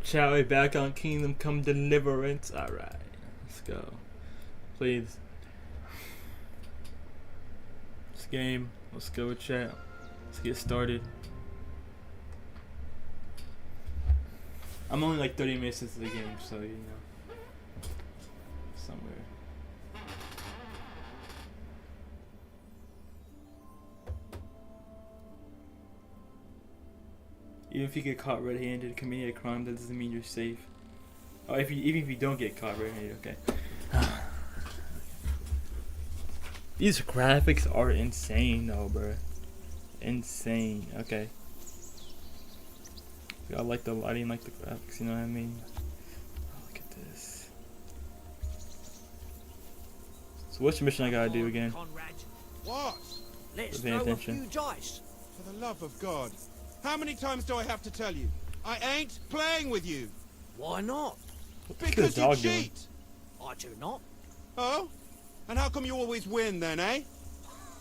Shall we back on Kingdom Come Deliverance? Alright, let's go. Please. This game, let's go with chat. Let's get started. I'm only like 30 minutes into the game, so you know. Somewhere. Even if you get caught red-handed committing a crime, that doesn't mean you're safe. Oh, even if you don't get caught red-handed, okay. These graphics are insane, though, bro. Insane. Okay. I like the lighting, like the graphics. You know what I mean? Oh, look at this. So, which mission I gotta do again? What? Let's throw a few dice. For the love of God. How many times do I have to tell you? I ain't playing with you. Why not? Because you cheat. I do not. Oh? And how come you always win then, eh?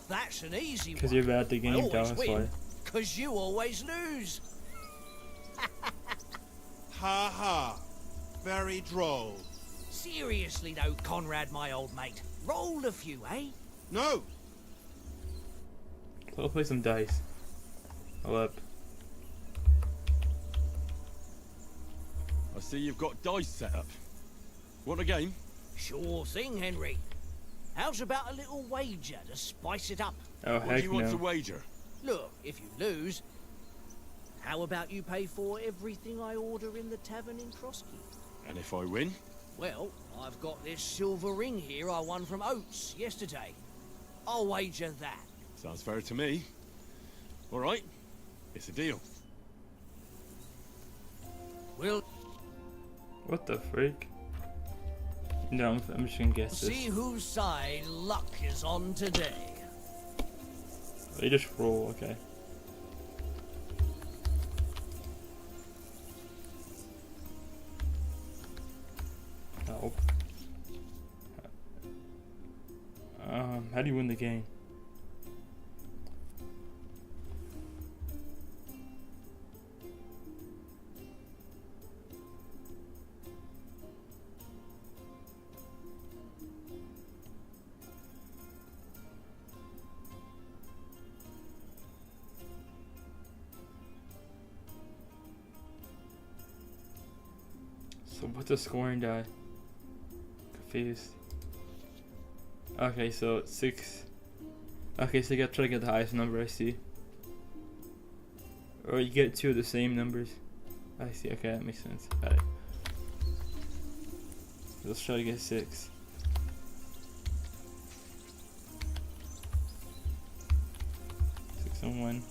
That's an easy one. Because you're bad at the game, that's why. Because you always lose. Ha ha. Very droll. Seriously though, Conrad, my old mate. Roll a few, eh? No. So I'll play some dice. Hold up. I see you've got dice set up. Want a game? Sure thing, Henry. How's about a little wager to spice it up? Oh, What heck do you want no. to wager? Look, if you lose, how about you pay for everything I order in the tavern in Crosskeep? And if I win? Well, I've got this silver ring here I won from Oates yesterday. I'll wager that. Sounds fair to me. All right, it's a deal. We'll What the freak? No, I'm just gonna guess this. see whose side luck is on today. They just roll, okay. Oh. How do you win the game? So what's the scoring die? Confused. Okay, so it's 6. Okay, so you gotta try to get the highest number, I see. Or you get 2 of the same numbers. I see, okay, that makes sense. Got it. Let's try to get 6. 6 and 1.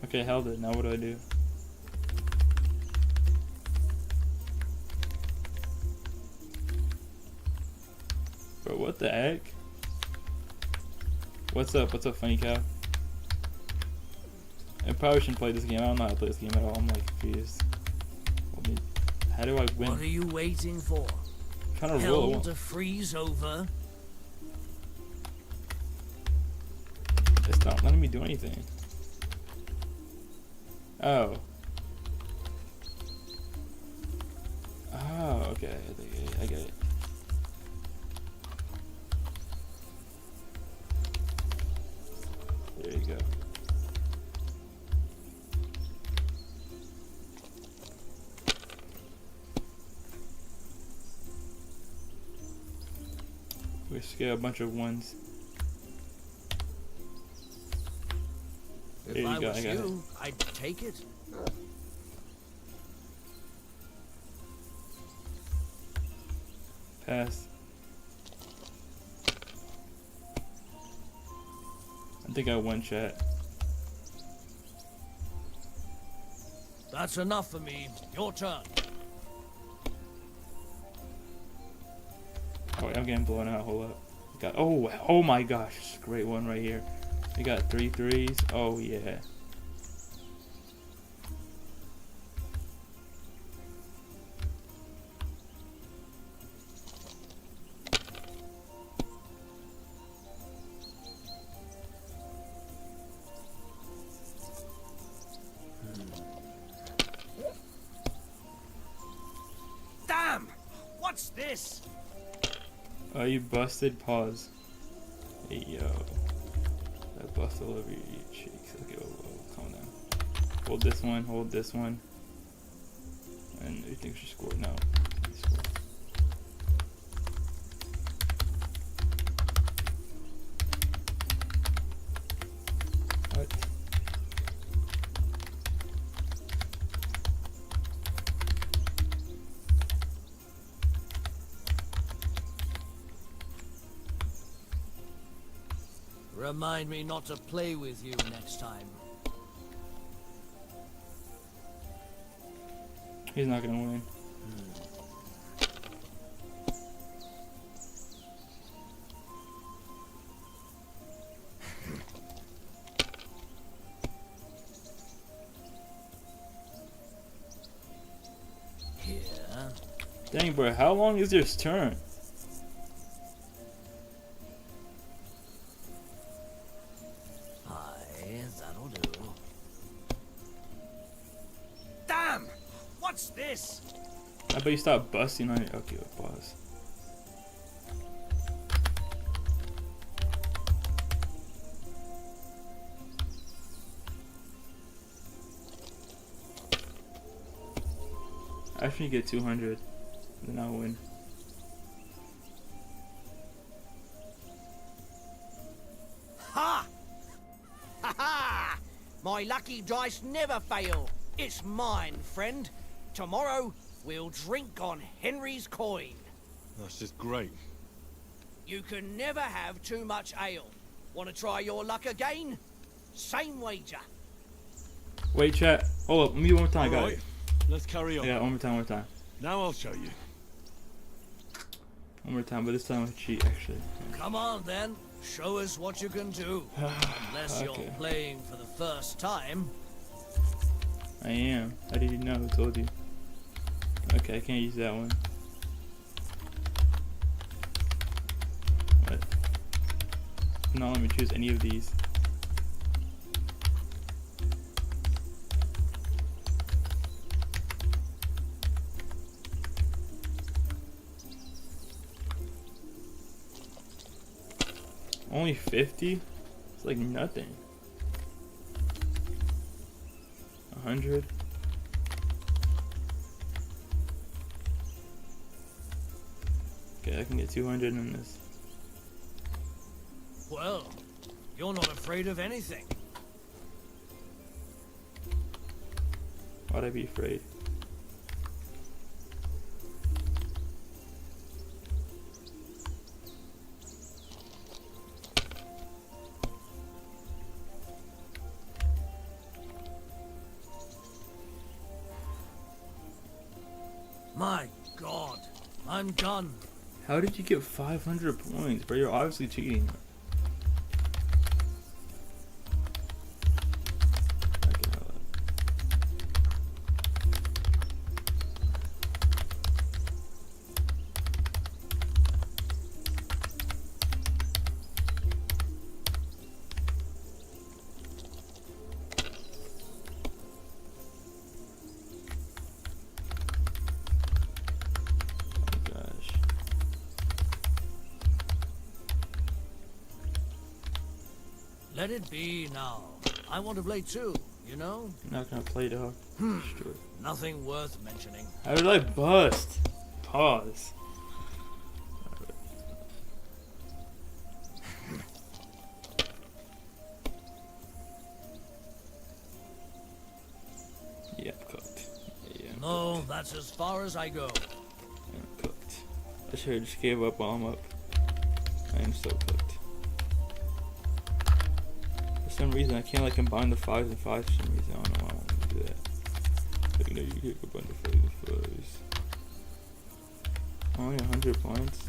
Okay, held it. Now what do I do? Bro, what the heck? What's up? What's up, funny cow? I probably shouldn't play this game. I don't know how to play this game at all. I'm like confused. How do I win? What are you waiting for? I'm trying to roll. Hell to freeze over? It's not letting me do anything. Oh. Oh, okay. I get it. There you go. We scale a bunch of ones. There If you I go, was I got you, I'd take it. Pass. I think I won, chat. That's enough for me. Your turn. Oh, I'm getting blown out. Hold up. Got oh my gosh, great one right here. We got 3 threes. Oh yeah. this? Oh, you busted. Pause. Hey, yo. That bust all over your cheeks. Okay, whoa, calm down. Hold this one, hold this one. And you think we should score? No. Score. What? Remind me not to play with you next time. He's not gonna win. Here. Dang, bro, how long is this turn? That'll do. Damn! What's this? I bet you stop busting on it. Okay, pause. After you get 200, then I'll win. Ha! Ha ha! My lucky dice never fail. It's mine, friend. Tomorrow, we'll drink on Henry's coin. That's just great. You can never have too much ale. Want to try your luck again? Same wager. Wait, chat. Hold up. Let me one more time, All guys. right, let's carry on. Yeah, one more time, one more time. Now I'll show you. One more time, but this time I'll cheat, actually. Come on, then. Show us what you can do. Unless Okay. you're playing for the first time. I am. How did you know? Who told you? Okay, I can't use that one. What? No, let me choose any of these. Only 50? It's like nothing. 100? Okay, I can get 200 in this. Well, you're not afraid of anything. Why'd I be afraid? My God, I'm done. How did you get 500 points, bro? You're obviously cheating. Okay, hold on. Oh gosh. Let it be now. I want to play too, you know? I'm not gonna play, dog. Sure. Nothing worth mentioning. How did I bust? Pause. Yeah, I'm cooked. Yeah, I'm No, that's as far as I go. cooked. I'm cooked. I should have just gave up while I'm up. I am so cooked. For some reason, I can't like combine the 5s and 5s for some reason. I don't know why I want to do that. Like, no, you can't combine the 5s and 5s. Only 100 points.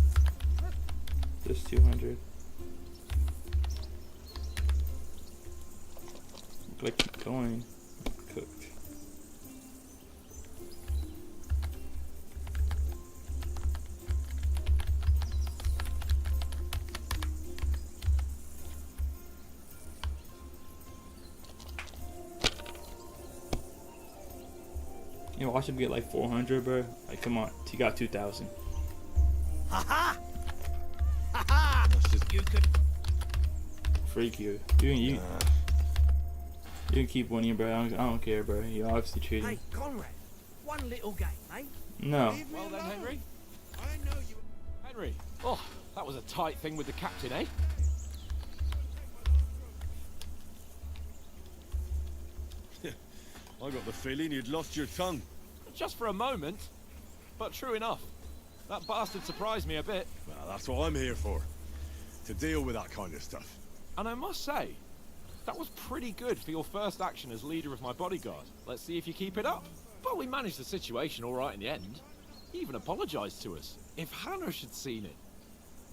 Just 200. Look like keep going. I'm cooked. You know, watch him get like 400, bro. Like, come on. He got 2,000. Ha ha! That's just... You could. Freak you. You can keep winning, bro. I don't care, bro. You're obviously cheating. Hey, Conrad, one little game, eh? No. Leave me Well then, alone. Henry. I know you. Henry. Oh, that was a tight thing with the captain, eh? I got the feeling you'd lost your tongue. Just for a moment. But true enough. That bastard surprised me a bit. Well, that's what I'm here for. To deal with that kind of stuff. And I must say, that was pretty good for your first action as leader of my bodyguard. Let's see if you keep it up. But we managed the situation all right in the end. He even apologized to us. If Hanosh had seen it,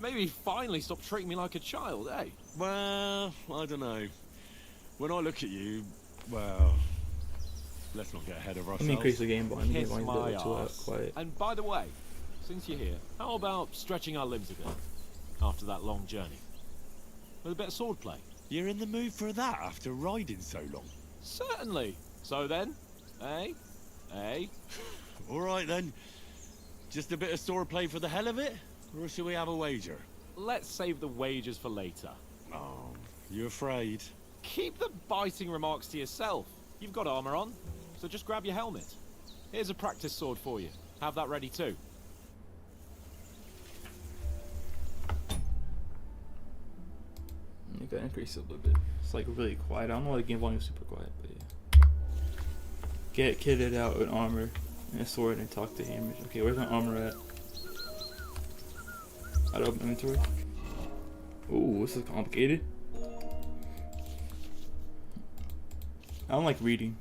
maybe he'd finally stop treating me like a child, eh? Well, I don't know. When I look at you, well, let's not get ahead of Let ourselves. me increase the game volume. Kiss Mine's a my bit too arse. quiet. And by the way, since you're here, how about stretching our limbs a bit after that long journey? With a bit of swordplay? You're in the mood for that after riding so long. Certainly. So then, eh? Eh? All right then. Just a bit of swordplay for the hell of it? Or shall we have a wager? Let's save the wagers for later. Oh, you afraid? Keep the biting remarks to yourself. You've got armor on, so just grab your helmet. Here's a practice sword for you. Have that ready too. You gotta increase it a little bit. It's like really quiet. I don't know why the game volume is super quiet, but yeah. Get kitted out with armor and a sword and talk to him. Okay, where's my armor at? Out of inventory. Ooh, this is complicated. I don't like reading.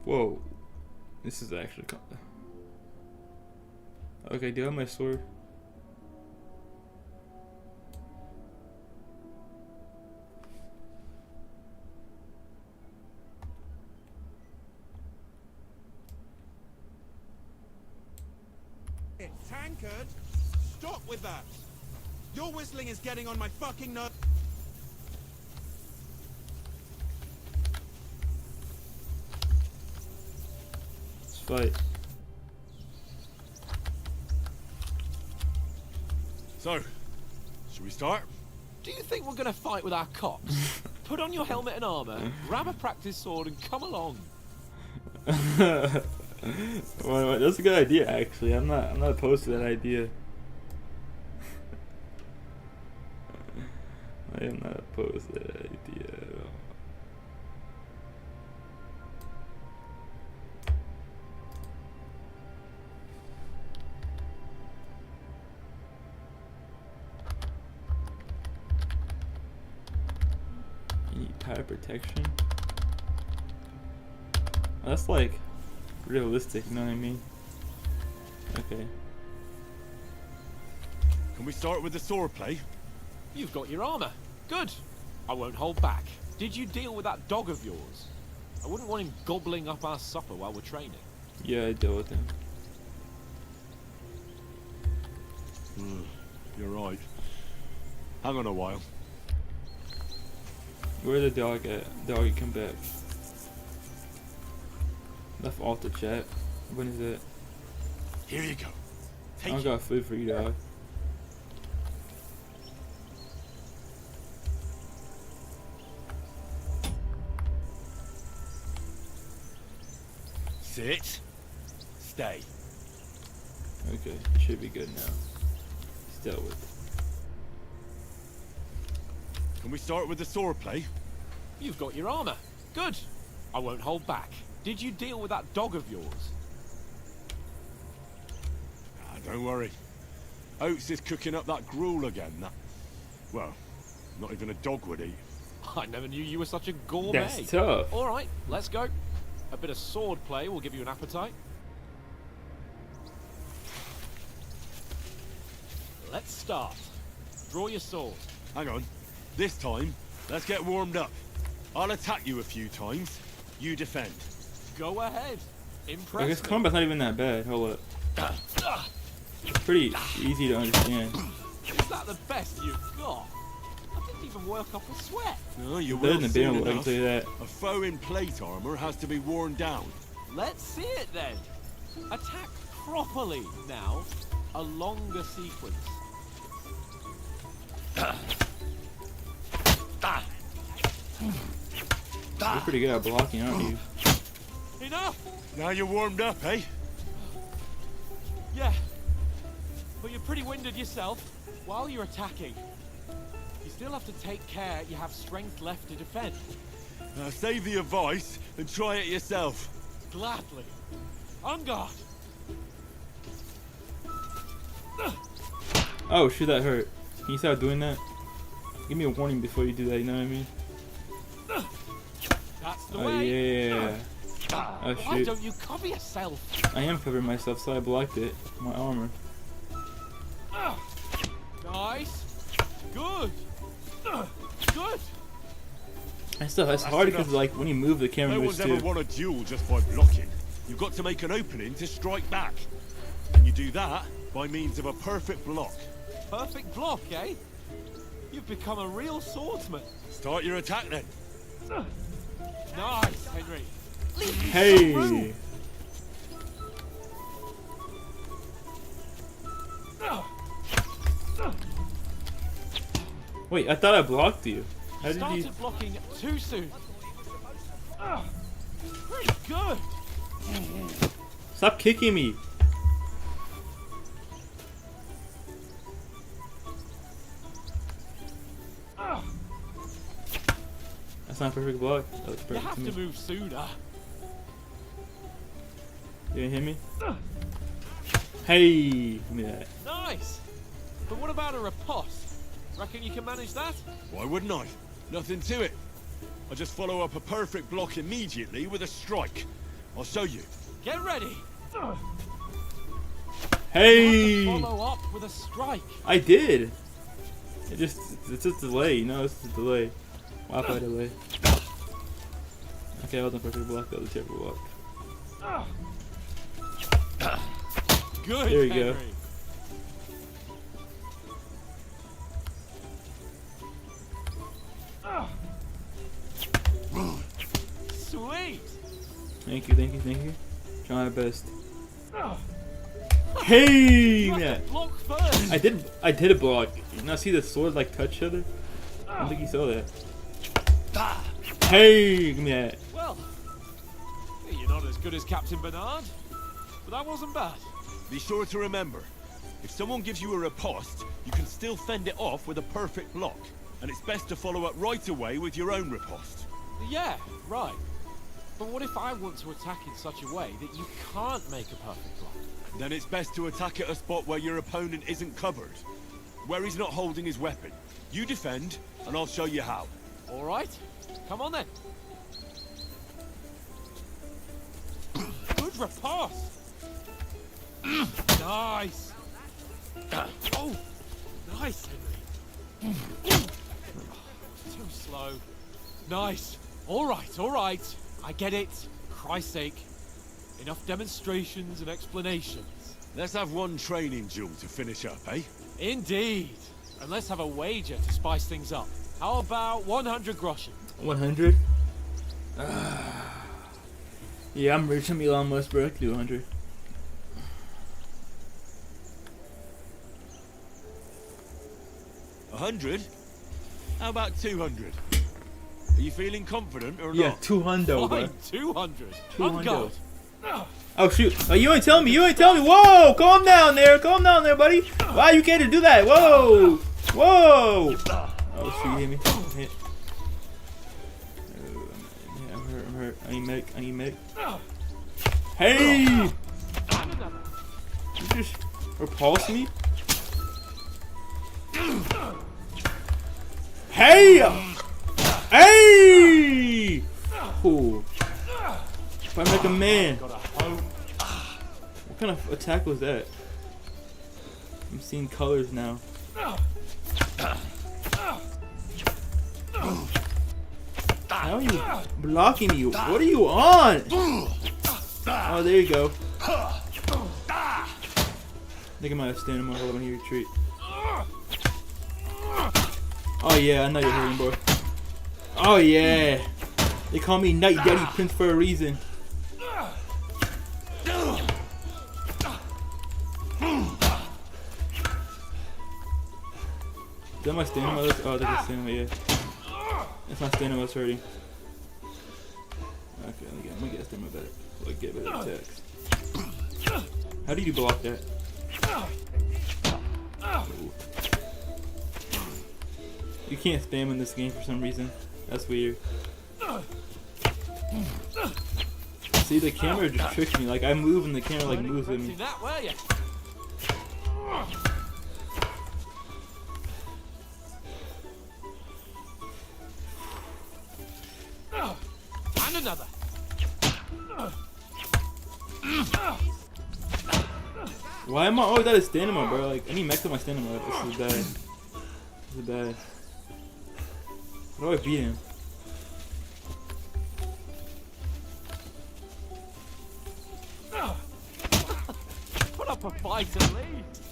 Whoa. This is actually okay, do I have my sword? Tankard, stop with that. Your whistling is getting on my fucking nerves. Let's fight. So, should we start? Do you think we're gonna fight with our cocks? Put on your helmet and armor, grab a practice sword, and come along. Well, that's a good idea, actually. I'm not opposed to that idea. I am not opposed to that idea at all. You need power protection. That's like realistic, you know what I mean? Okay. Can we start with the swordplay? You've got your armor. Good. I won't hold back. Did you deal with that dog of yours? I wouldn't want him gobbling up our supper while we're training. Yeah, I deal with him. You're right. Hang on a while. Where's the dog at? Doggy, come back. Left off the chat. When is it? Here you go. I Take don't it. got food for you, dog. Sit. Stay. Okay, it should be good now. He's dealt with. Can we start with the swordplay? You've got your armor. Good. I won't hold back. Did you deal with that dog of yours? Don't worry. Oates is cooking up that gruel again. That, well, not even a dog would eat. I never knew you were such a gourmet. That's tough. All right, let's go. A bit of sword play will give you an appetite. Let's start. Draw your sword. Hang on. This time, let's get warmed up. I'll attack you a few times. You defend. Go ahead. I Impress guess me. combat's not even that bad. Hold up. It's pretty easy to understand. Is that the best you've got? I didn't even even work off a sweat. No, you Better will than soon being, I can enough. tell you that. A foe in plate armor has to be worn down. Let's see it then. Attack properly now. A longer sequence. You're pretty good at blocking, aren't you? Enough! Now you're warmed up, eh? Yeah. But you're pretty winded yourself while you're attacking. You still have to take care you have strength left to defend. Now save the advice and try it yourself. Gladly. On guard. Oh, shoot, that hurt. Can you stop doing that? Give me a warning before you do that, you know what I mean? That's the Oh, way. yeah. Oh, Why shoot. don't you cover yourself? I am covering myself, so I blocked it. My armor. Nice. Good. Good. And stuff, it's hard because, like, when you move, the camera No moves one's ever too. won a duel just by blocking. You've got to make an opening to strike back. And you do that by means of a perfect block. Perfect block, eh? You've become a real swordsman. Start your attack then. Nice, Henry. Leave me Hey! some room. Wait, I thought I blocked you. How You did started you... blocking too soon. Pretty good. Stop kicking me! That's not a perfect block. That looks You perfect have to to me. move sooner. You didn't hit me? Hey! Give me that. Nice. But what about a riposte? Reckon you can manage that? Why wouldn't I? Nothing to it. I just follow up a perfect block immediately with a strike. I'll show you. Get ready. Hey! Follow up with a strike. I did! It's just delay, you know, it's just a delay. Wi-Fi delay. Okay, I wasn't perfect block, that was a terrible block. Good, There you Henry. go. Sweet. Thank you, thank you, thank you. Try my best. Hey! You have Yeah. to block first. I did a block. You now see the sword like touch each other? I don't think you saw that. Hey! Give me that. Well, you're not as good as Captain Bernard, but that wasn't bad. Be sure to remember, if someone gives you a riposte, you can still fend it off with a perfect block. And it's best to follow up right away with your own riposte. Yeah, right. But what if I want to attack in such a way that you can't make a perfect block? Then it's best to attack at a spot where your opponent isn't covered. Where he's not holding his weapon. You defend, and I'll show you how. All right, come on then. Good riposte. Nice. Oh, nice, Henry. Too slow. Nice. All right. I get it. Christ's sake. Enough demonstrations and explanations. Let's have one training duel to finish up, eh? Indeed. And let's have a wager to spice things up. How about 100 groschen? 100? Yeah, I'm rich. I'm Elon Musk, bro. I can do 100. $100? How about 200? Are you feeling confident or Yeah, not? 200, bro. Fine, 200. 200. On guard. Oh shoot! Oh, you ain't telling me. You ain't telling me. Whoa! Calm down there, buddy. Why you can't do that? Whoa! Whoa! Oh shoot! You hit me. Hit. Oh, I'm hurt. I need medic. Hey! You just repulse me? Hey! Hey! Cool. If I make a man. What kind of attack was that? I'm seeing colors now. How are you blocking me? What are you on? Oh, there you go. I think I might have stand him. Hold on, he retreat. Oh yeah, I know you're hurting, bro. Oh yeah. They call me Night Daddy Prince for a reason. Is that my stamina? Oh, that's stamina, yeah. That's my stamina was hurting. Okay, I'm gonna get stamina better. Like, get better attacks. How do you block that? Ooh. You can't spam in this game for some reason. That's weird. See, the camera just tricks me. Like, I move and the camera like moves with me. That, were you? And another. Why am I always out of stamina, bro? Like, I need to max out my stamina. This is bad. This is bad. How do I beat him? Put up a fight at least.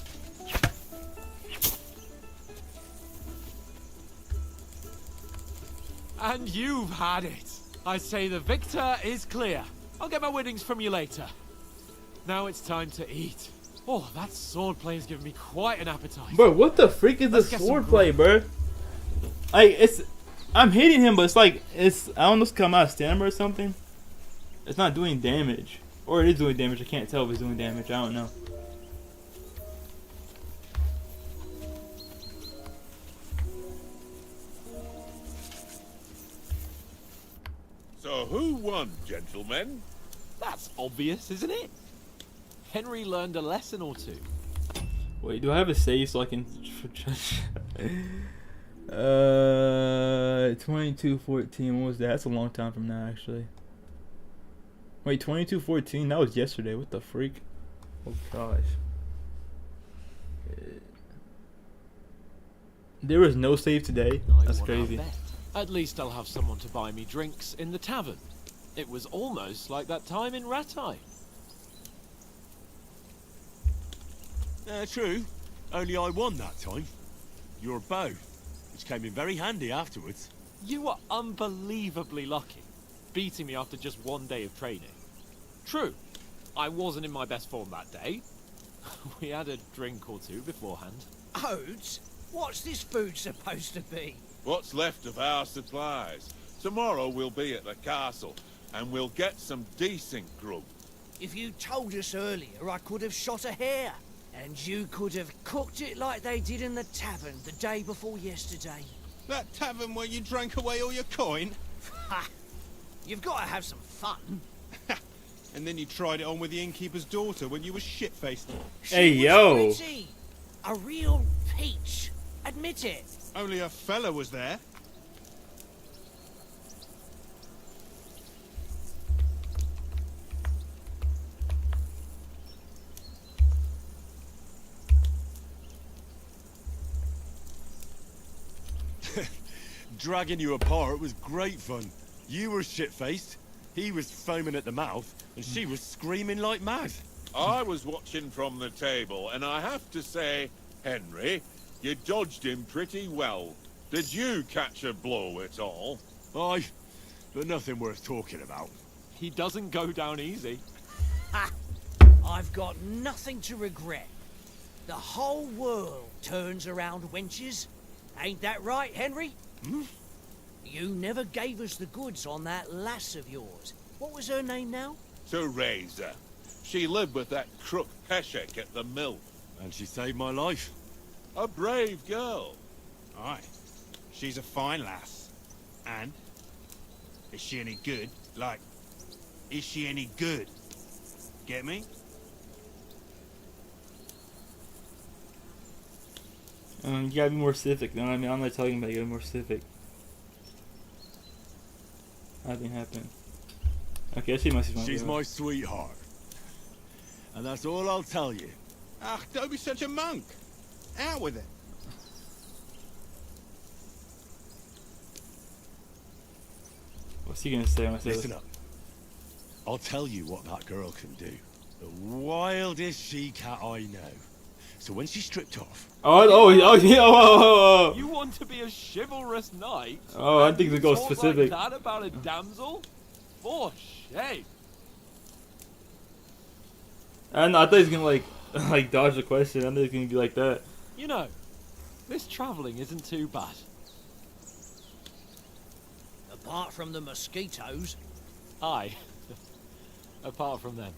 And you've had it. I say the victor is clear. I'll get my winnings from you later. Now it's time to eat. Oh, that swordplay has given me quite an appetite. Bro, what the freak is this swordplay, bro? Like, I'm hitting him, but it's like, I don't know if it's come out of stamina or something. It's not doing damage. Or it is doing damage, I can't tell if it's doing damage, I don't know. So who won, gentlemen? That's obvious, isn't it? Henry learned a lesson or two. Wait, do I have a save so I can judge? 2214, what was that? That's a long time from now, actually. Wait, 2214? That was yesterday. What the freak? Oh gosh. There was no save today. That's crazy. At least I'll have someone to buy me drinks in the tavern. It was almost like that time in Ratai. True. Only I won that time. Your bow, which came in very handy afterwards. You were unbelievably lucky, beating me after just one day of training. True, I wasn't in my best form that day. We had a drink or two beforehand. Oats? What's this food supposed to be? What's left of our supplies. Tomorrow we'll be at the castle, and we'll get some decent grub. If you told us earlier, I could have shot a hare. And you could have cooked it like they did in the tavern the day before yesterday. That tavern where you drank away all your coin? Ha! You've got to have some fun. And then you tried it on with the innkeeper's daughter when you were shit-faced. Hey, She was yo. pretty. A real peach. Admit it. Only a fella was there. Dragging you apart was great fun. You were shit-faced, he was foaming at the mouth, and she was screaming like mad. I was watching from the table, and I have to say, Henry, you dodged him pretty well. Did you catch a blow at all? Aye, but nothing worth talking about. He doesn't go down easy. Ha! I've got nothing to regret. The whole world turns around wenches. Ain't that right, Henry? Hmm? You never gave us the goods on that lass of yours. What was her name now? Teresa. She lived with that crook Peshek at the mill. And she saved my life. A brave girl. Aye. She's a fine lass. And? Is she any good? Like, is she any good? Get me? You gotta be more civic. No, I mean, I'm not telling you about. You gotta be more civic. Nothing happened. Okay, she must be She's my sweetheart. And that's all I'll tell you. Ah, don't be such a monk. Out with it. What's he gonna say when I say Listen this? up. I'll tell you what that girl can do. The wildest she-cat I know. So when she stripped off, Oh. You want to be a chivalrous knight? Oh, I and think you it goes talk specific. like that about a damsel? For shame. And I thought he was gonna like dodge the question. I thought he was gonna be like that. You know, this travelling isn't too bad. Apart from the mosquitoes. Aye. Apart from them.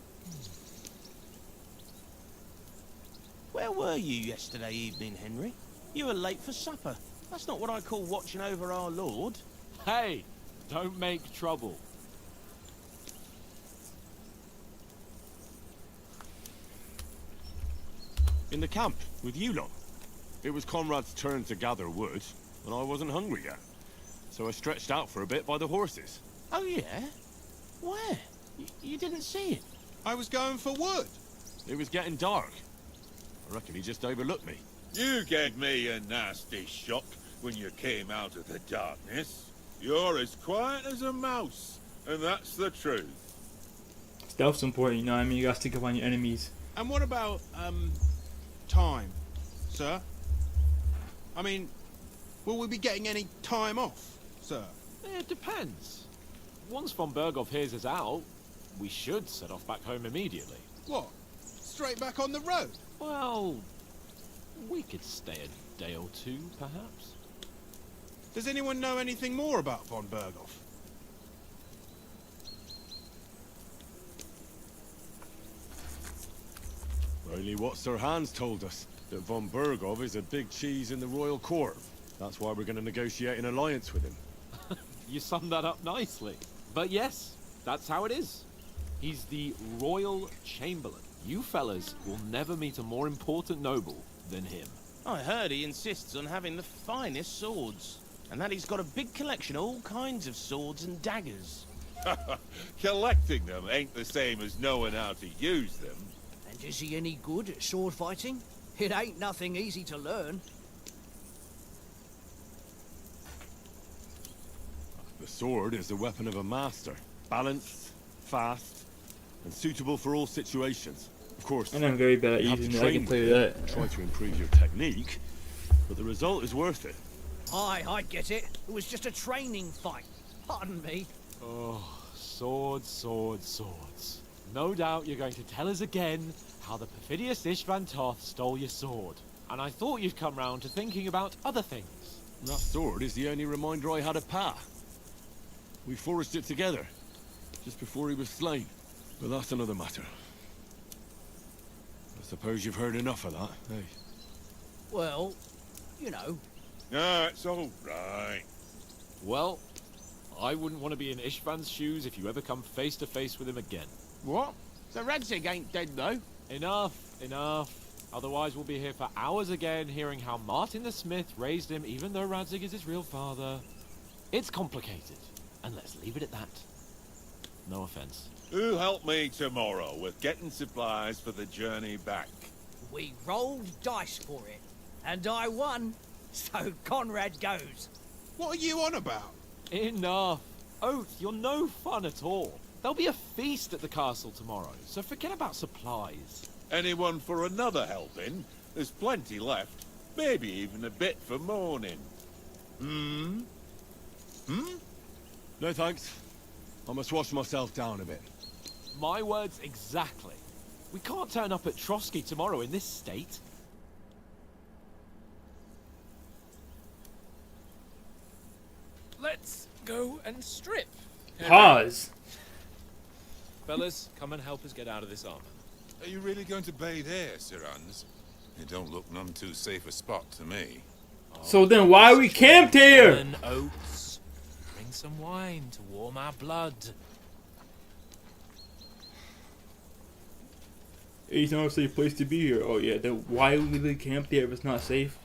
Where were you yesterday evening, Henry? You were late for supper. That's not what I call watching over our Lord. Hey, don't make trouble. in the camp with you lot. It was Conrad's turn to gather wood, and I wasn't hungry yet. So I stretched out for a bit by the horses. Oh, yeah? Where? You didn't see it? I was going for wood. It was getting dark. I reckon he just overlooked me. You gave me a nasty shock when you came out of the darkness. You're as quiet as a mouse, and that's the truth. Stealth's important, you know what I mean? You gotta sneak up on your enemies. And what about, time, sir? I mean, will we be getting any time off, sir? It depends. Once von Berghoff hears us out, we should set off back home immediately. What? Straight back on the road? Well, we could stay a day or two, perhaps. Does anyone know anything more about von Berghoff? Only what Sir Hans told us, that von Berghoff is a big cheese in the royal court. That's why we're going to negotiate an alliance with him. You summed that up nicely. But yes, that's how it is. He's the Royal Chamberlain. You fellas will never meet a more important noble than him. I heard he insists on having the finest swords. And that he's got a big collection of all kinds of swords and daggers. Collecting them ain't the same as knowing how to use them. And is he any good at sword fighting? It ain't nothing easy to learn. The sword is the weapon of a master. Balanced, fast, and suitable for all situations. Of course, And I'm very bad at you have to using it, I can train tell you with it that. and try to improve your technique, but the result is worth it. Aye, I get it. It was just a training fight. Pardon me. Oh, swords, swords, swords. No doubt you're going to tell us again how the perfidious Ishvan Toth stole your sword. And I thought you'd come round to thinking about other things. And that sword is the only reminder I had of Pa. We forged it together, just before he was slain. But that's another matter. I suppose you've heard enough of that, eh? Well, you know. Ah, it's all right. Well, I wouldn't want to be in Ishvan's shoes if you ever come face to face with him again. What? So Radzig ain't dead, though? Enough, enough. Otherwise we'll be here for hours again hearing how Martin the Smith raised him even though Radzig is his real father. It's complicated, and let's leave it at that. No offense. Who'll help me tomorrow with getting supplies for the journey back? We rolled dice for it. And I won. So Conrad goes. What are you on about? Enough. Oath, you're no fun at all. There'll be a feast at the castle tomorrow, so forget about supplies. Anyone for another helping? There's plenty left. Maybe even a bit for morning. Hmm? No thanks. I must wash myself down a bit. My words exactly. We can't turn up at Trotsky tomorrow in this state. Let's go and strip. Pause. Fellas, come and help us get out of this armor. Are you really going to bathe here, Sir Hans? It don't look none too safe a spot to me. So then why we camped here? And oats. Bring some wine to warm our blood. It's not a safe place to be here. Oh yeah, then why would we camp there if it's not safe?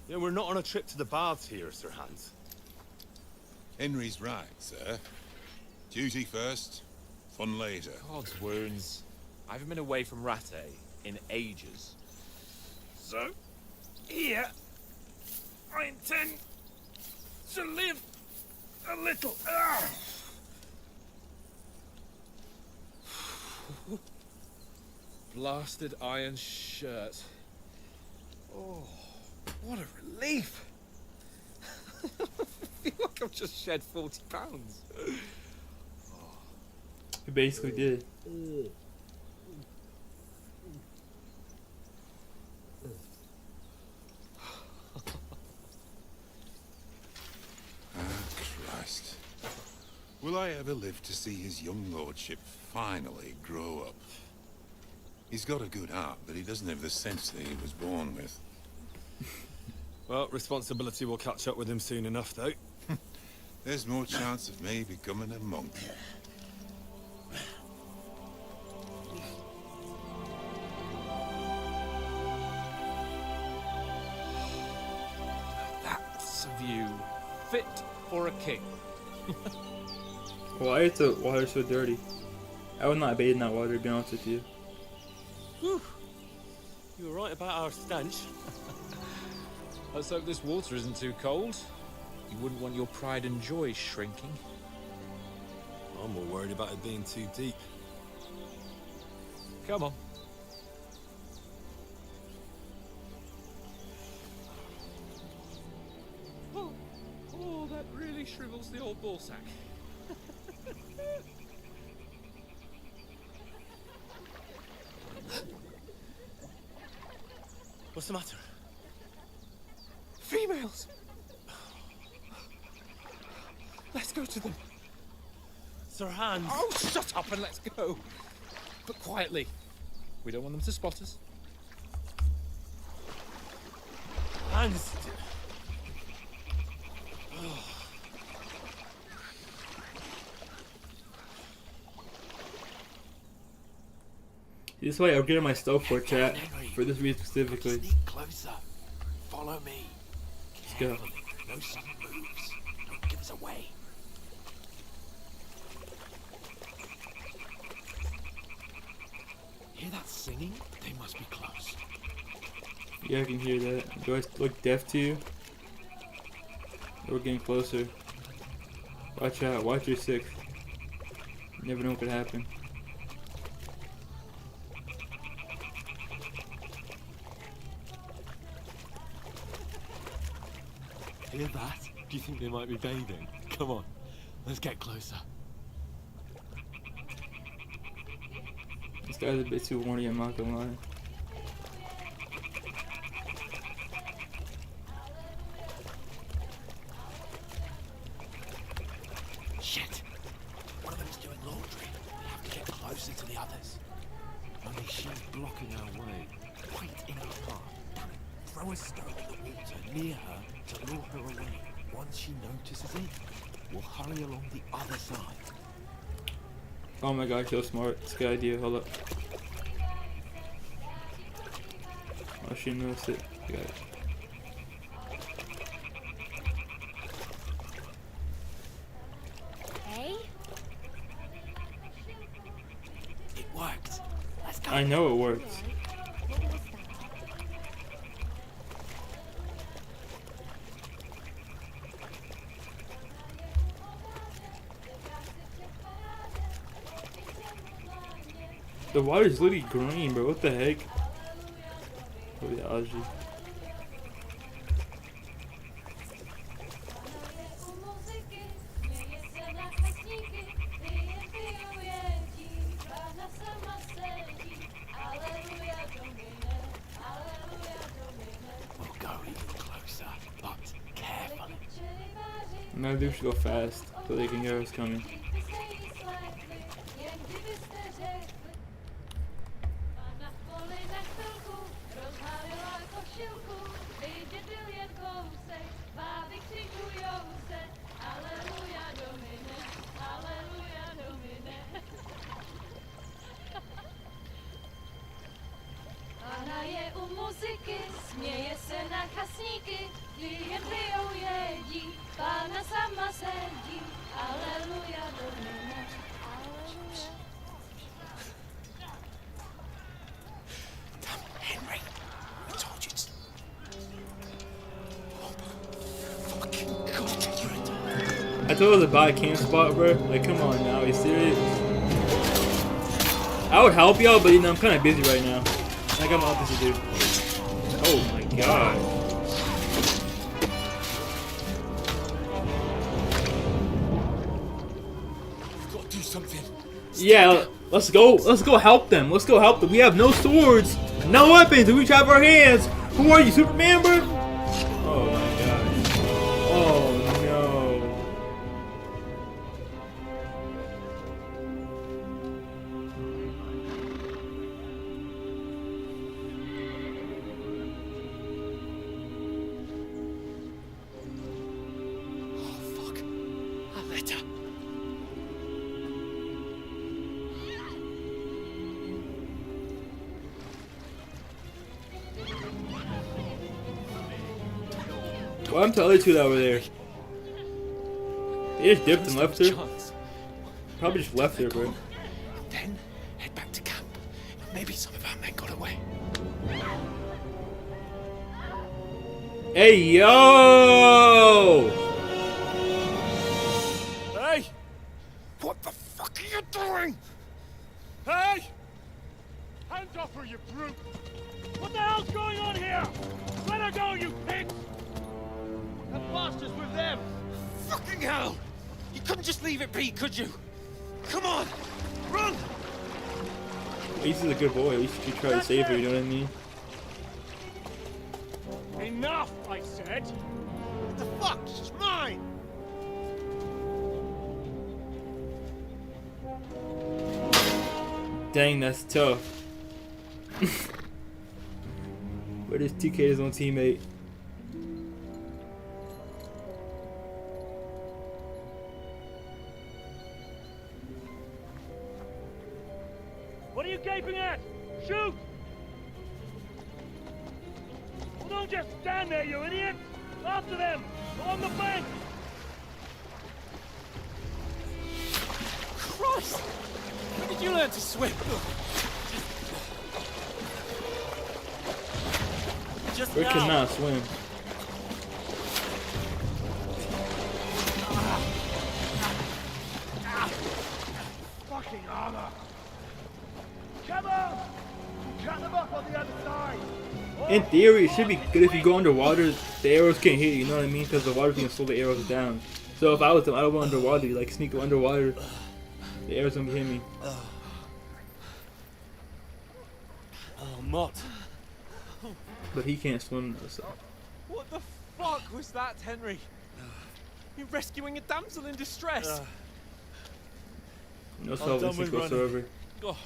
Yeah, we're not on a trip to the baths here, Sir Hans. Henry's right, sir. Duty first, fun later. God's wounds. I haven't been away from Rattay in ages. So, here, I intend to live a little. Blasted iron shirt. Oh, what a relief! I feel like I've just shed 40 pounds. You basically did. Christ. Will I ever live to see his young lordship finally grow up? He's got a good heart, but he doesn't have the sense that he was born with. Well, responsibility will catch up with him soon enough, though. There's more chance of me becoming a monk. That's a view fit for a king. Why is the water so dirty? I would not bathe in that water, to be honest with you. Whew. You were right about our stench. Let's hope this water isn't too cold. You wouldn't want your pride and joy shrinking. I'm more worried about it being too deep. Come on. Oh, that really shrivels the old ball sack. What's the matter? Females! Let's go to them. Sir Hans. Oh, shut up and let's go. But quietly. We don't want them to spot us. Hans. This way, I'm getting my stuff for chat. For this reason specifically. Sneak closer. Follow me. Let's go. No sudden moves. Don't give us away. Hear that singing? They must be close. Yeah, I can hear that. Do I look deaf to you? We're getting closer. Watch out. Watch your six. You never know what could happen. Hear that? Do you think they might be bathing? Come on, let's get closer. This guy's a bit too horny, I'm not gonna lie. Shit! One of them's doing laundry. We have to get closer to the others. Only she's blocking our way. Right in our path. Damn it. Throw a stone in the water near her to lure her away. Once she notices it, we'll hurry along the other side. Oh my gosh, so smart. It's a good idea. Hold up. Oh, she noticed it. I got it. Hey? It worked. Let's go. I know it worked. What was that? The water's literally green, bro. What the heck? Oh, the algae. We'll go even closer, but carefully. Now they should go fast so they can hear us coming. Ona je u muzyky, směje se na chasníky, kdy jen pijou jedí, Pána sama sedí, aleluja domine, aleluja. Damn, Henry. I told you to... Oh, fucking God. I thought it was a bad camp spot, bro. Like, come on now. Are you serious? I would help y'all, but you know, I'm kind of busy right now. I got my office to do. Oh my god. We've got to do something. Yeah, let's go. Let's go help them. Let's go help them. We have no swords, no weapons. We each have our hands. Who are you, Superman, bro? Oh my god. Oh no. Oh, fuck. A letter. What happened to the other two that were there? They just dipped and left her. Chance. Probably just left her, bro. Then head back to camp. Maybe some of our men got away. Hey, yo! Hey! What the fuck are you doing? Hey! Hands off her, you brute! What the hell's going on here? Let her go, you pigs! The bastards with them! Fucking hell! You couldn't just leave it be, could you? Come on! Run! At least he's a good boy. At least you try to save her, you know what I mean? Enough, I said! What the fuck? She's mine! Dang, that's tough. But this TK his own teammate. What are you gaping at? Shoot! Well, don't just stand there, you idiot! After them! Along the bank! Christ! When did you learn to swim? Just Rick now. cannot swim. Fucking armor! Come on! Cut them up on the other side! In theory, it should be good if you go underwater. The arrows can't hit you. You know what I mean? Because the water's gonna slow the arrows down. So if I was them, I would go underwater. Like sneak underwater. The arrows gonna hit me. Oh, Mott. But he can't swim though. So What the fuck was that, Henry? You're rescuing a damsel in distress. no self-instinct whatsoever. Oh,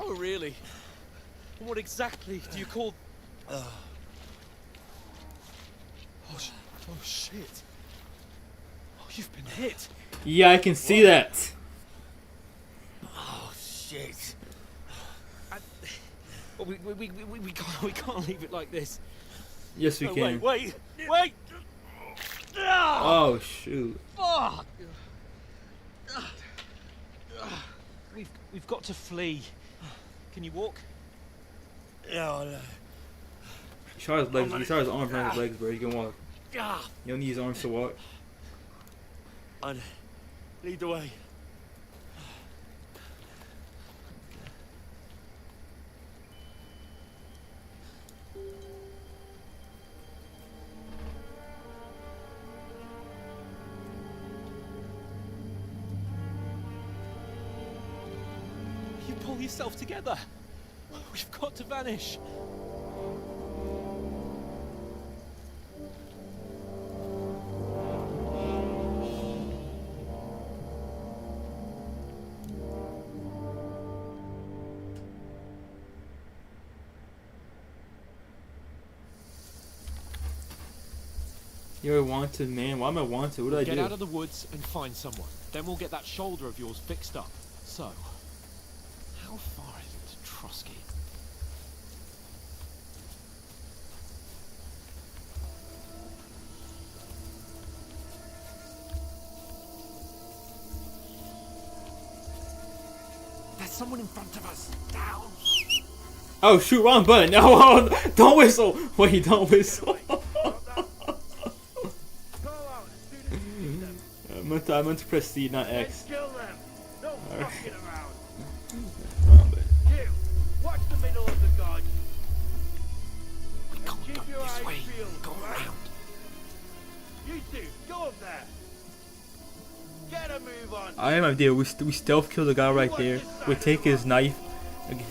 oh, really? What exactly do you call? Oh, shit! Oh, you've been hit. Yeah, I can see that. Oh, shit. Well, we can't leave it like this. Yes, we No, can. wait! Oh shoot. Fuck! We've got to flee. Can you walk? Yeah, no. He shot his legs. He shot his arms, not his legs, bro. He can walk. You don't need his arms to walk. I'd lead the way. You pull yourself together. We've got to vanish. You're a wanted man. Why am I wanted? What did I Get do? out of the woods and find someone. Then we'll get that shoulder of yours fixed up. So, how far is it to Trotsky? There's someone in front of us. Down. Oh shoot, wrong button. No, don't whistle. Wait, don't whistle. I meant to press C, not X. Kill them! No fucking around! Wrong button. You! Watch the middle of the gun! We can't Keep your This eyes way. peeled. Go around. You two, go up there. Get a move on. I have an idea. We stealth kill the guy right there. We take his knife,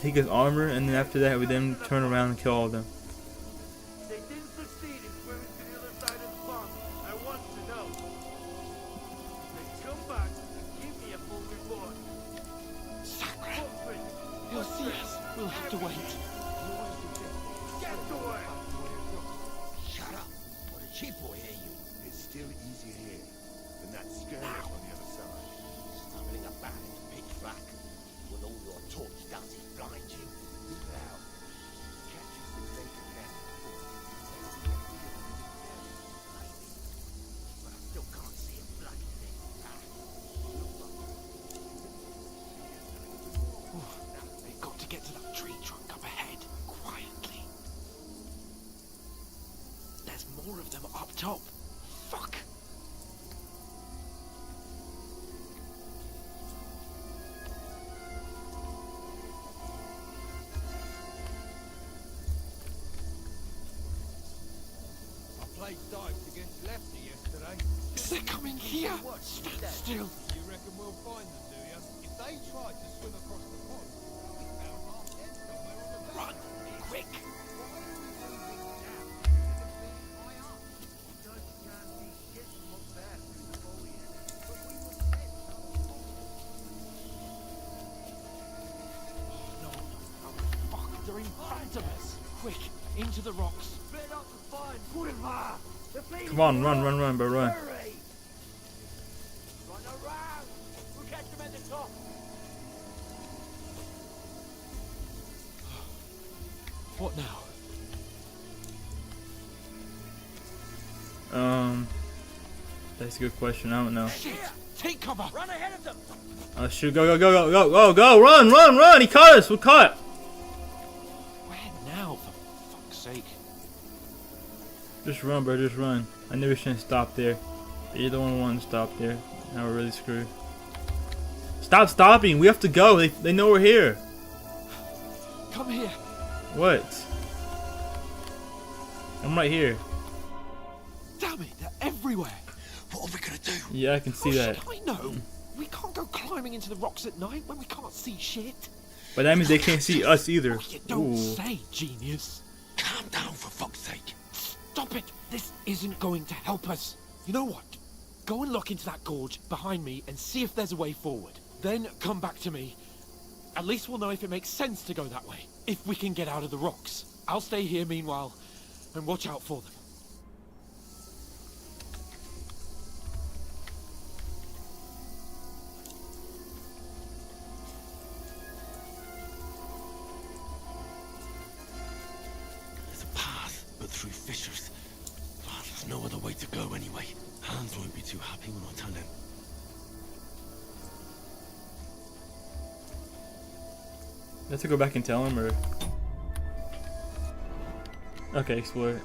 take his armor, and then after that we then turn around and kill all of them. They didn't succeed in swimming to the other side of the pond. I want to know. Then come back and give me a full report. Sacre. Footprint. He'll see us. We'll have to wait. Get to work. Shut up. Or the cheap boy hear you. It's still easier here than that scare on the other side. Stumbling about in the pitch black. With all your torch does it blind you. Keep it out. Catch us in later then. But I still can't see a bloody thing. They've got to get to that tree trunk up ahead, quietly. There's more of them up top. Fuck! I played dice against Lefty yesterday. They're coming here! Stand still! You reckon we'll find them, do you? If they tried to swim across the pond, we found half dead somewhere on the Run! Quick! No, fuck, they're in front of us! Quick, into the rocks! Come on, run, bro, run. Run around. We'll catch them at the top. What now? That's a good question. I don't know. Shit! Take cover! Run ahead of them. Oh shoot! Go! Run! He caught us. We're caught. Where now, for fuck's sake? Just run, bro. Just run. I knew we shouldn't stop there. You're the one wanting to stop there. Now we're really screwed. Stop stopping. We have to go. They know we're here. Come here! What? I'm right here. Damn it, they're everywhere! What are we gonna do? Yeah, I can see How that. should I know? We can't go climbing into the rocks at night when we can't see shit. But that means they can't see us either. Oh, you don't Ooh. say, genius. Calm down for fuck's sake. Stop it! This isn't going to help us. You know what? Go and look into that gorge behind me and see if there's a way forward. Then come back to me. At least we'll know if it makes sense to go that way. If we can get out of the rocks. I'll stay here meanwhile and watch out for them. There's a path, but through fissures. Oh, there's no other way to go anyway. Hans won't be too happy when I tell him. Let's go back and tell him, or okay, explore it.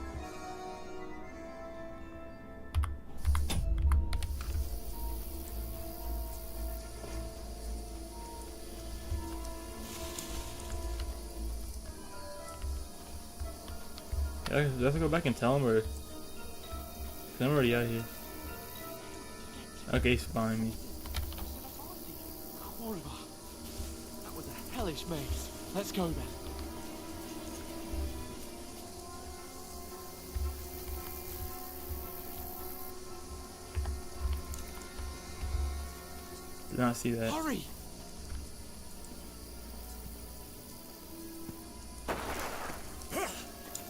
Yeah, let's go back and tell him, or 'cause I'm already out here. Okay, he's behind me. Corridor. That was a hellish maze. Let's go then. Did not see that. Hurry!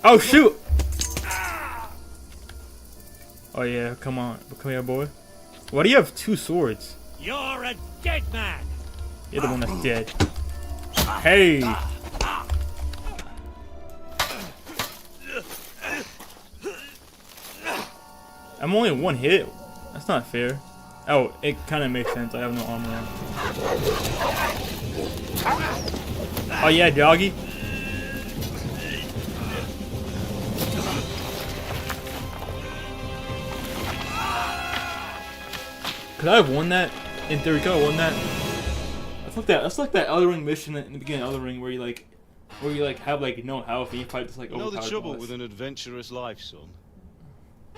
Oh shoot! Oh yeah, come on, come here, boy. Why do you have two swords? You're a dead man. You're the one that's dead. Hey! I'm only one hit. That's not fair. Oh, it kind of makes sense. I have no armor on. Oh yeah, doggy. Could I have won that? In theory, could I have won that? That's like that Elden Ring mission in the beginning of Elden Ring where you like Or you like have like no health and you fight this like You know the overpowered trouble boss. with an adventurous life, son?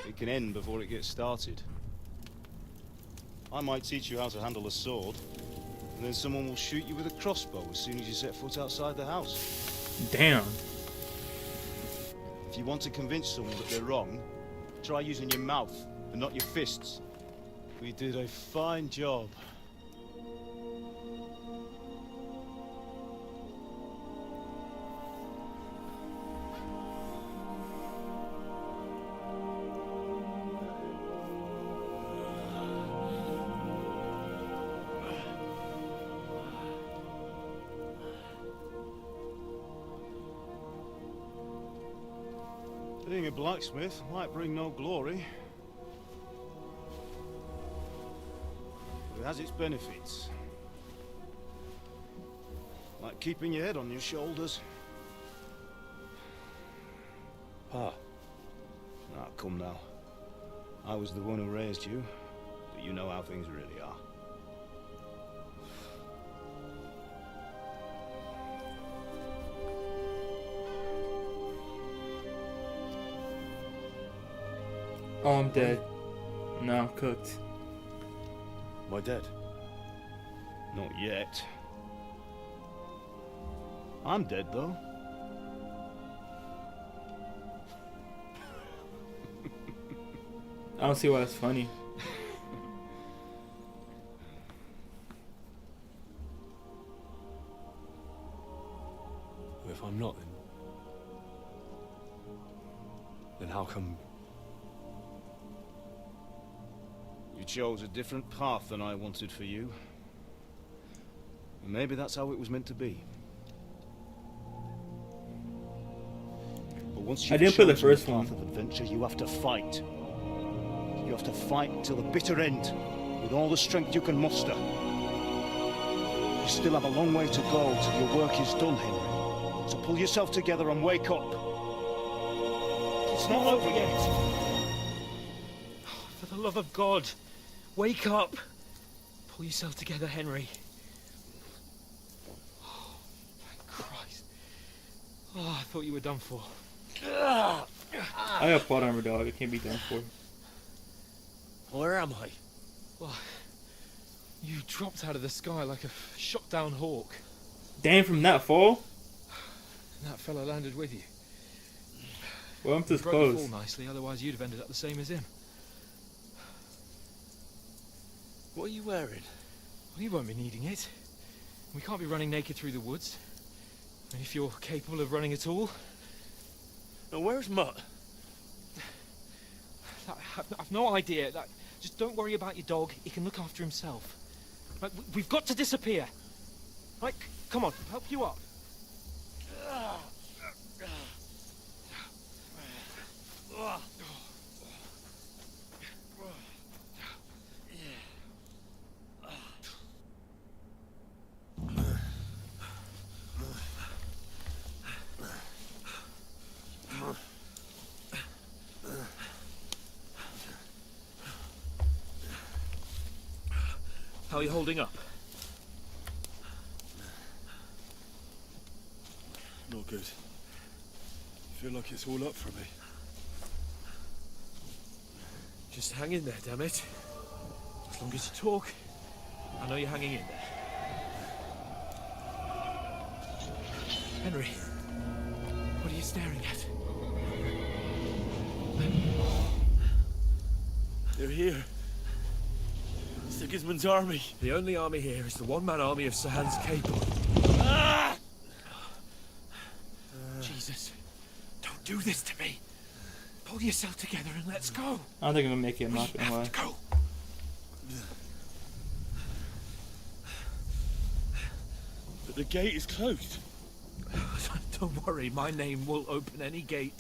It can end before it gets started. I might teach you how to handle a sword, and then someone will shoot you with a crossbow as soon as you set foot outside the house. Damn. If you want to convince someone that they're wrong, try using your mouth and not your fists. We did a fine job. Being a blacksmith might bring no glory, but it has its benefits. Like keeping your head on your shoulders. Pa. Ah, come now. I was the one who raised you, but you know how things really are. Oh, I'm dead. No, I'm cooked. Am I dead? Not yet. I'm dead, though. I don't see why that's funny. If I'm not, then how come... You chose a different path than I wanted for you. And maybe that's how it was meant to be. But once I you've didn't play the chosen first path one. of adventure, you have to fight. You have to fight till the bitter end, with all the strength you can muster. You still have a long way to go till your work is done, Henry. So pull yourself together and wake up. It's not over yet. For the love of God, wake up! Pull yourself together, Henry. Oh, thank Christ. Oh, I thought you were done for. I got plot armor, dog. It can't be done for. Where am I? Well, you dropped out of the sky like a shot down hawk. Damn, from that fall? And that fella landed with you. Well, I'm too Broke the close. fall nicely, otherwise you'd have ended up the same as him. What are you wearing? Well, you won't be needing it. We can't be running naked through the woods. And if you're capable of running at all... Now, where's Mutt? I've no idea. Just don't worry about your dog. He can look after himself. Right, we've got to disappear. Right, come on, help you up. How are you holding up? Not good. Feel like it's all up for me. Just hang in there, damn it. As long as you talk, I know you're hanging in there. Henry, what are you staring at? They're here. Sigismund's army. The only army here is the one-man army of Sahan's Cable. Jesus, don't do this to me. Pull yourself together and let's go. I don't think I'm gonna make it, I'm not gonna lie. Go. But the gate is closed. Don't worry, my name will open any gate.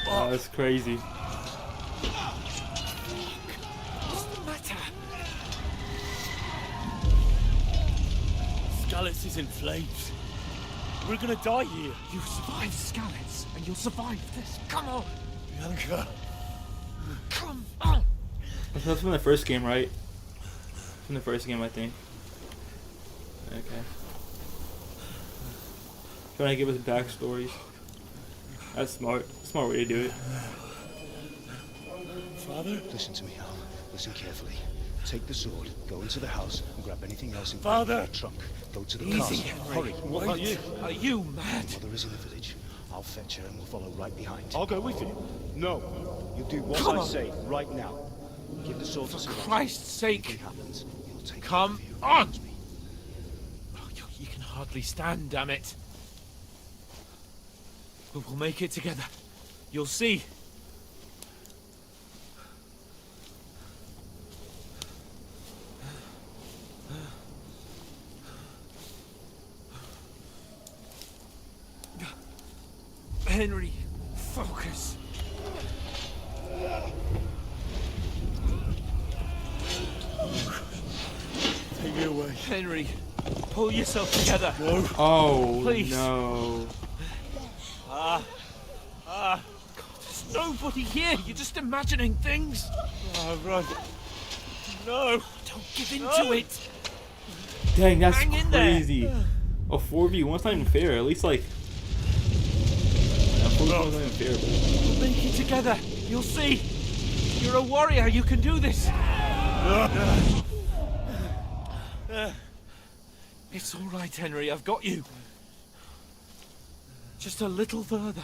Oh, that's crazy. What's the matter? Skalitz is in flames. We're gonna die here. You survived Skalitz, and you'll survive this. Come on. Bianca. Come on. That's from the first game, right? From the first game, I think. Okay. Trying to give us backstories. That's smart. Smart way to do it. Father? Listen to me, Hal. Listen carefully. Take the sword, go into the house, and grab anything else in the trunk. Go to the castle. Hurry. What are you? Are you mad? Your mother is in the village. I'll fetch her and we'll follow right behind. I'll go with you. No. You do what Come I on. say right now. Give the sword to For someone. Christ's sake! Anything happens, you'll take Come care of you. on! Oh, you can hardly stand, damn it. But we'll make it together. You'll see. Henry, focus. Take me away. Henry, pull yourself together. No. Oh, Please. no. God, there's nobody here. You're just imagining things. Run. No. Don't give in to it. Dang, that's Hang in there. crazy. A 4v1's not even fair. At least, like... A 4v1's not even fair, but... We'll make it together. You'll see. You're a warrior. You can do this. It's all right, Henry. I've got you. Just a little further.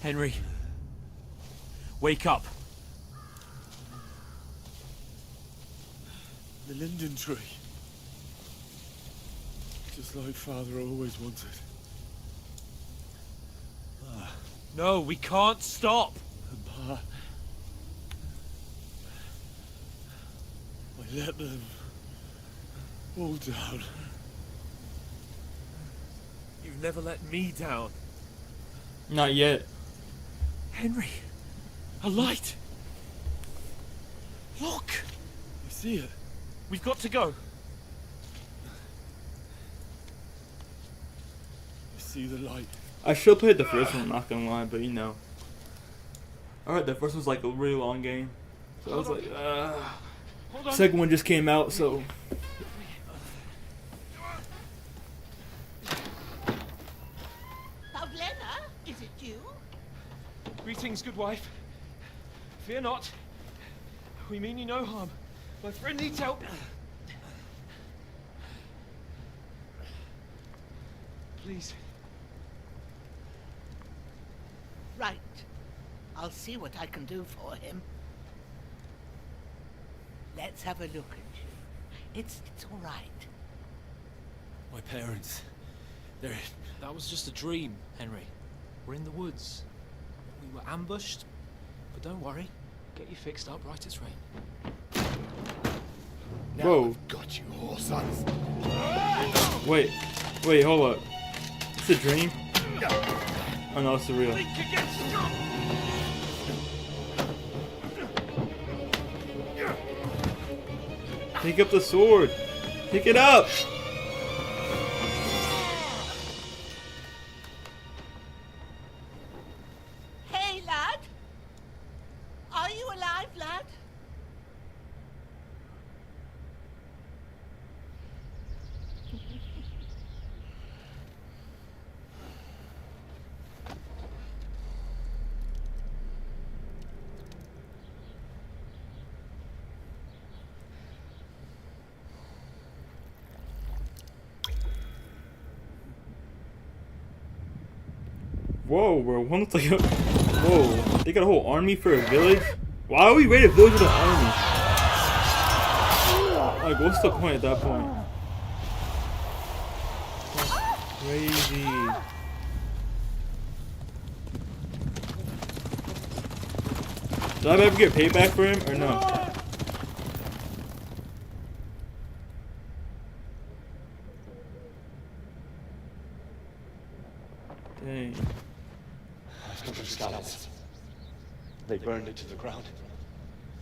Henry, wake up. The linden tree. Just like Father always wanted. No, we can't stop. And Pa... I let them all down. You've never let me down. Not yet. Henry, a light. Look. You see it? We've got to go. You see the light? I should have played the first one, not gonna lie, but you know. Alright, the first one's like a really long game. So I was like, second one just came out, so... Pavlena, is it you? Greetings, good wife. Fear not. We mean you no harm. My friend needs help. Please. Right. I'll see what I can do for him. Let's have a look at you. It's all right. My parents. They're... That was just a dream, Henry. We're in the woods. We were ambushed, but don't worry. Get you fixed up right as rain. Whoa. Got you, whore sons. Wait, hold up. It's a dream? Oh no, it's real. Pick up the sword! Pick it up! Hey, lad. Are you alive, lad? Whoa, bro, one looks like a... Whoa, they got a whole army for a village? Why are we raid a village with an army? Like, what's the point at that point? That's crazy. Did I ever get payback for him, or no? Dang. They burned it to the ground.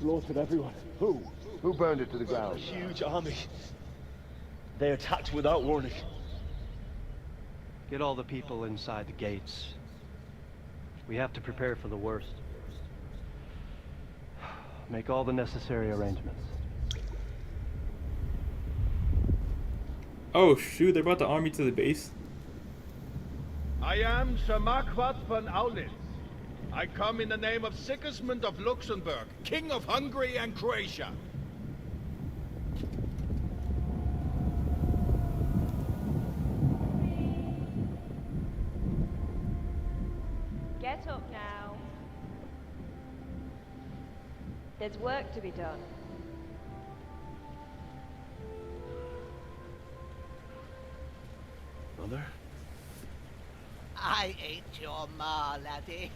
Slaughtered everyone. Who? Who burned it to the A ground? huge army. They attacked without warning. Get all the people inside the gates. We have to prepare for the worst. make all the necessary arrangements. Oh shoot, they brought the army to the base. I am Sir Marquardt von Aulitz. I come in the name of Sigismund of Luxembourg, King of Hungary and Croatia. Get up now. There's work to be done. Mother? I ain't your ma, laddie.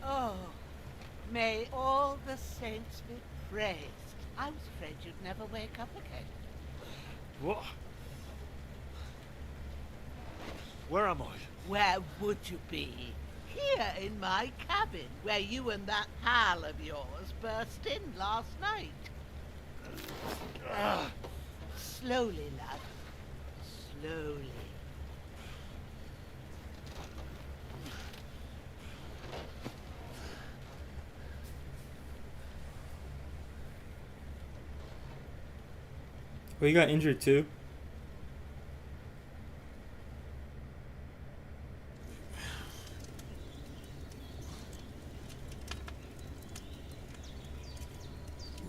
Oh, may all the saints be praised. I was afraid you'd never wake up again. What? Where am I? Where would you be? Here in my cabin, where you and that pal of yours burst in last night. Slowly, lad. Slowly. Oh, you got injured too?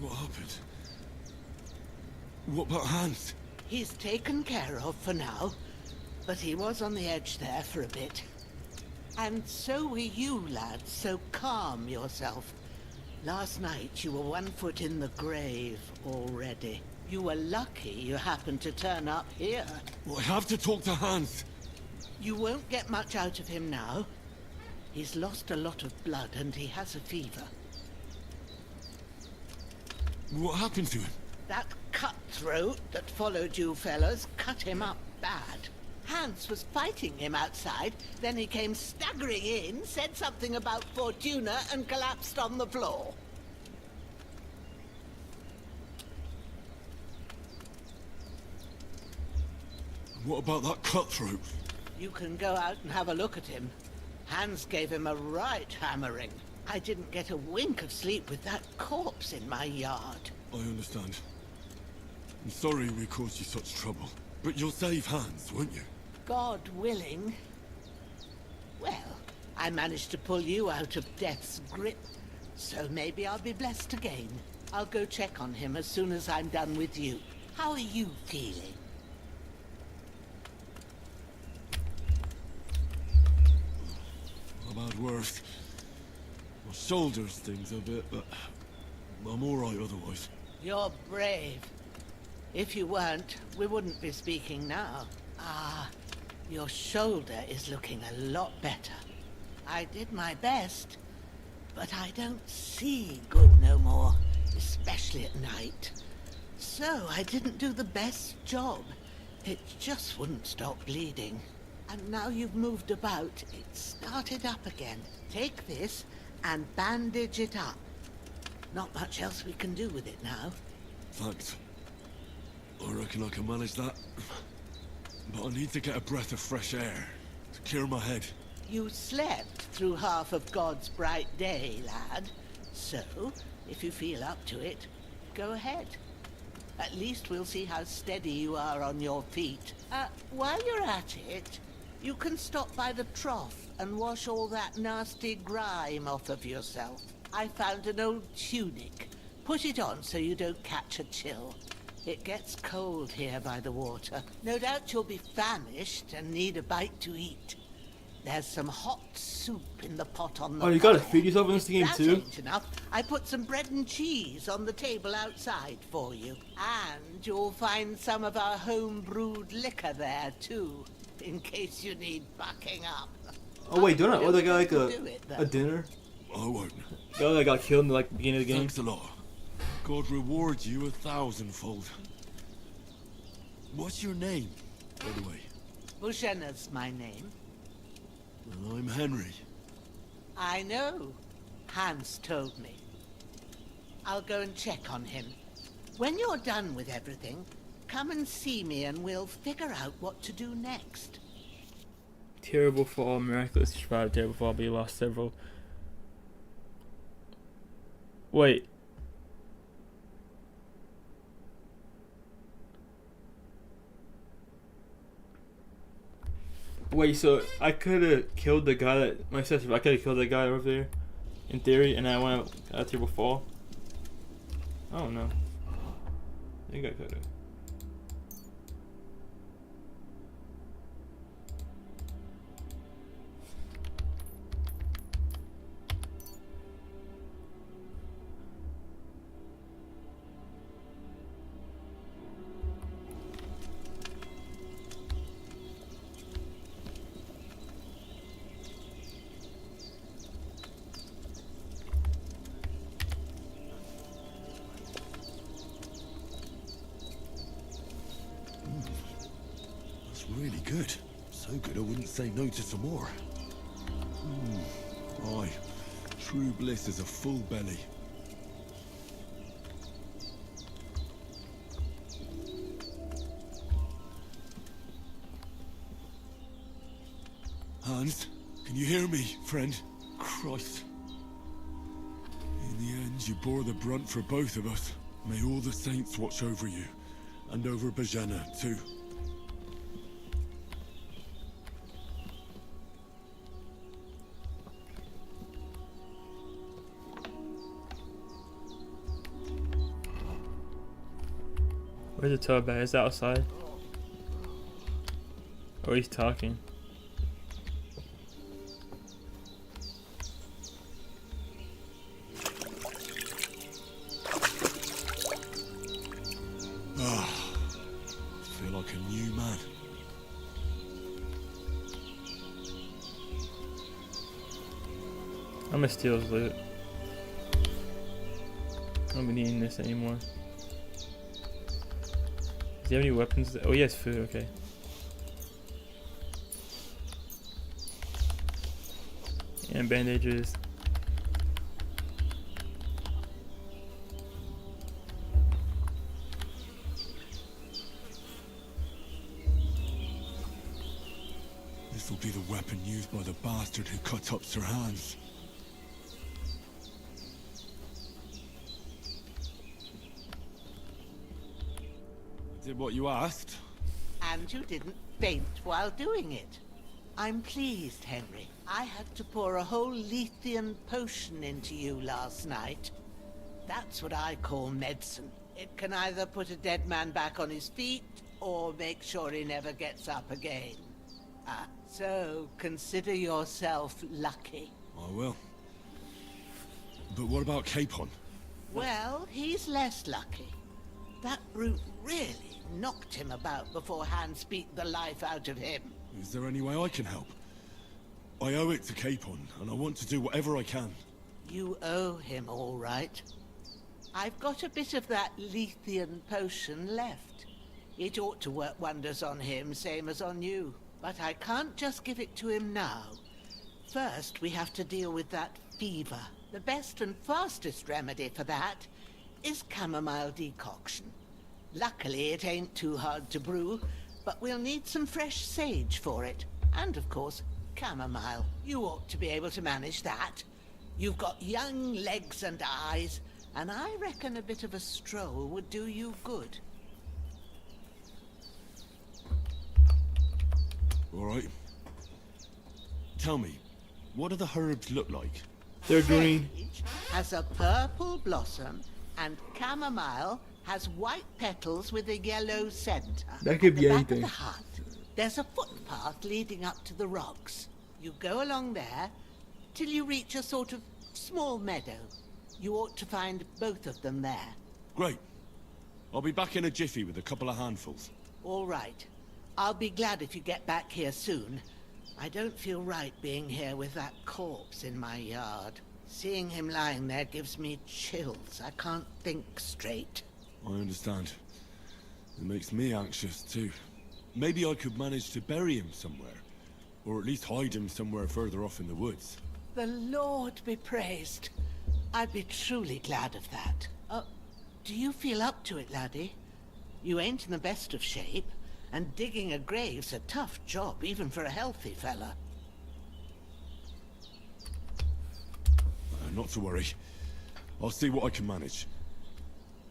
What happened? What about Hans? He's taken care of for now, but he was on the edge there for a bit. And so were you, lad, so calm yourself. Last night you were 1 foot in the grave already. You were lucky you happened to turn up here. Well, I have to talk to Hans. You won't get much out of him now. He's lost a lot of blood and he has a fever. What happened to him? That cutthroat that followed you fellas cut him up bad. Hans was fighting him outside, then he came staggering in, said something about Fortuna and collapsed on the floor. What about that cutthroat? You can go out and have a look at him. Hans gave him a right hammering. I didn't get a wink of sleep with that corpse in my yard. I understand. I'm sorry we caused you such trouble. But you'll save Hans, won't you? God willing. Well, I managed to pull you out of death's grip, so maybe I'll be blessed again. I'll go check on him as soon as I'm done with you. How are you feeling? I've had worse. My shoulder stings a bit, but I'm alright otherwise. You're brave. If you weren't, we wouldn't be speaking now. Ah, your shoulder is looking a lot better. I did my best, but I don't see good no more, especially at night. So I didn't do the best job. It just wouldn't stop bleeding. And now you've moved about, it started up again. Take this and bandage it up. Not much else we can do with it now. Thanks. I reckon I can manage that. But I need to get a breath of fresh air to clear my head. You slept through half of God's bright day, lad. So, if you feel up to it, go ahead. At least we'll see how steady you are on your feet. While you're at it, you can stop by the trough and wash all that nasty grime off of yourself. I found an old tunic. Put it on so you don't catch a chill. It gets cold here by the water. No doubt you'll be famished and need a bite to eat. There's some hot soup in the pot on the Oh, you gotta feed yourself in this game too? That ain't enough. I put some bread and cheese on the table outside for you. And you'll find some of our home-brewed liquor there too, in case you need bucking up. Oh wait, don't I owe that guy like Do it, a dinner? I won't. The guy that got killed in the beginning of the game? Thanks a lot. God reward you 1,000-fold. What's your name, by the way? Bushena's my name. And I'm Henry. I know. Hans told me. I'll go and check on him. When you're done with everything, come and see me and we'll figure out what to do next. Terrible fall, miraculous survived terrible fall, but he lost several. Wait. Wait, so I could have killed the guy that my sister. I could have killed that guy over there, in theory, and I went a terrible fall. I don't know. I think I could have. Really good. So good I wouldn't say no to some more. Aye. True bliss is a full belly. Hans, can you hear me, friend? Christ. In the end, you bore the brunt for both of us. May all the saints watch over you. And over Bajana, too. Where's the tow bag? Is it outside? Oh, he's talking. Feel like a new man. I'm gonna steal his loot. I don't be needing this anymore. Does he have any weapons? Oh, he has food, okay. And bandages. This'll be the weapon used by the bastard who cut up Sir Hans. Did what you asked. And you didn't faint while doing it. I'm pleased, Henry. I had to pour a whole Lethean potion into you last night. That's what I call medicine. It can either put a dead man back on his feet, or make sure he never gets up again. So consider yourself lucky. I will. But what about Capon? Well, he's less lucky. That brute really knocked him about before Hans beat the life out of him. Is there any way I can help? I owe it to Capon, and I want to do whatever I can. You owe him, all right. I've got a bit of that Lethean potion left. It ought to work wonders on him, same as on you. But I can't just give it to him now. First, we have to deal with that fever. The best and fastest remedy for that is chamomile decoction. Luckily, it ain't too hard to brew, but we'll need some fresh sage for it. And, of course, chamomile. You ought to be able to manage that. You've got young legs and eyes, and I reckon a bit of a stroll would do you good. All right. Tell me, what do the herbs look like? They're green. Sage has a purple blossom, and chamomile has white petals with a yellow center. That could be At the back anything. of the hut, there's a footpath leading up to the rocks. You go along there till you reach a sort of small meadow. You ought to find both of them there. Great. I'll be back in a jiffy with a couple of handfuls. All right. I'll be glad if you get back here soon. I don't feel right being here with that corpse in my yard. Seeing him lying there gives me chills. I can't think straight. I understand. It makes me anxious too. Maybe I could manage to bury him somewhere. Or at least hide him somewhere further off in the woods. The Lord be praised. I'd be truly glad of that. Do you feel up to it, laddie? You ain't in the best of shape, And digging a grave's a tough job, even for a healthy fella. Not to worry. I'll see what I can manage.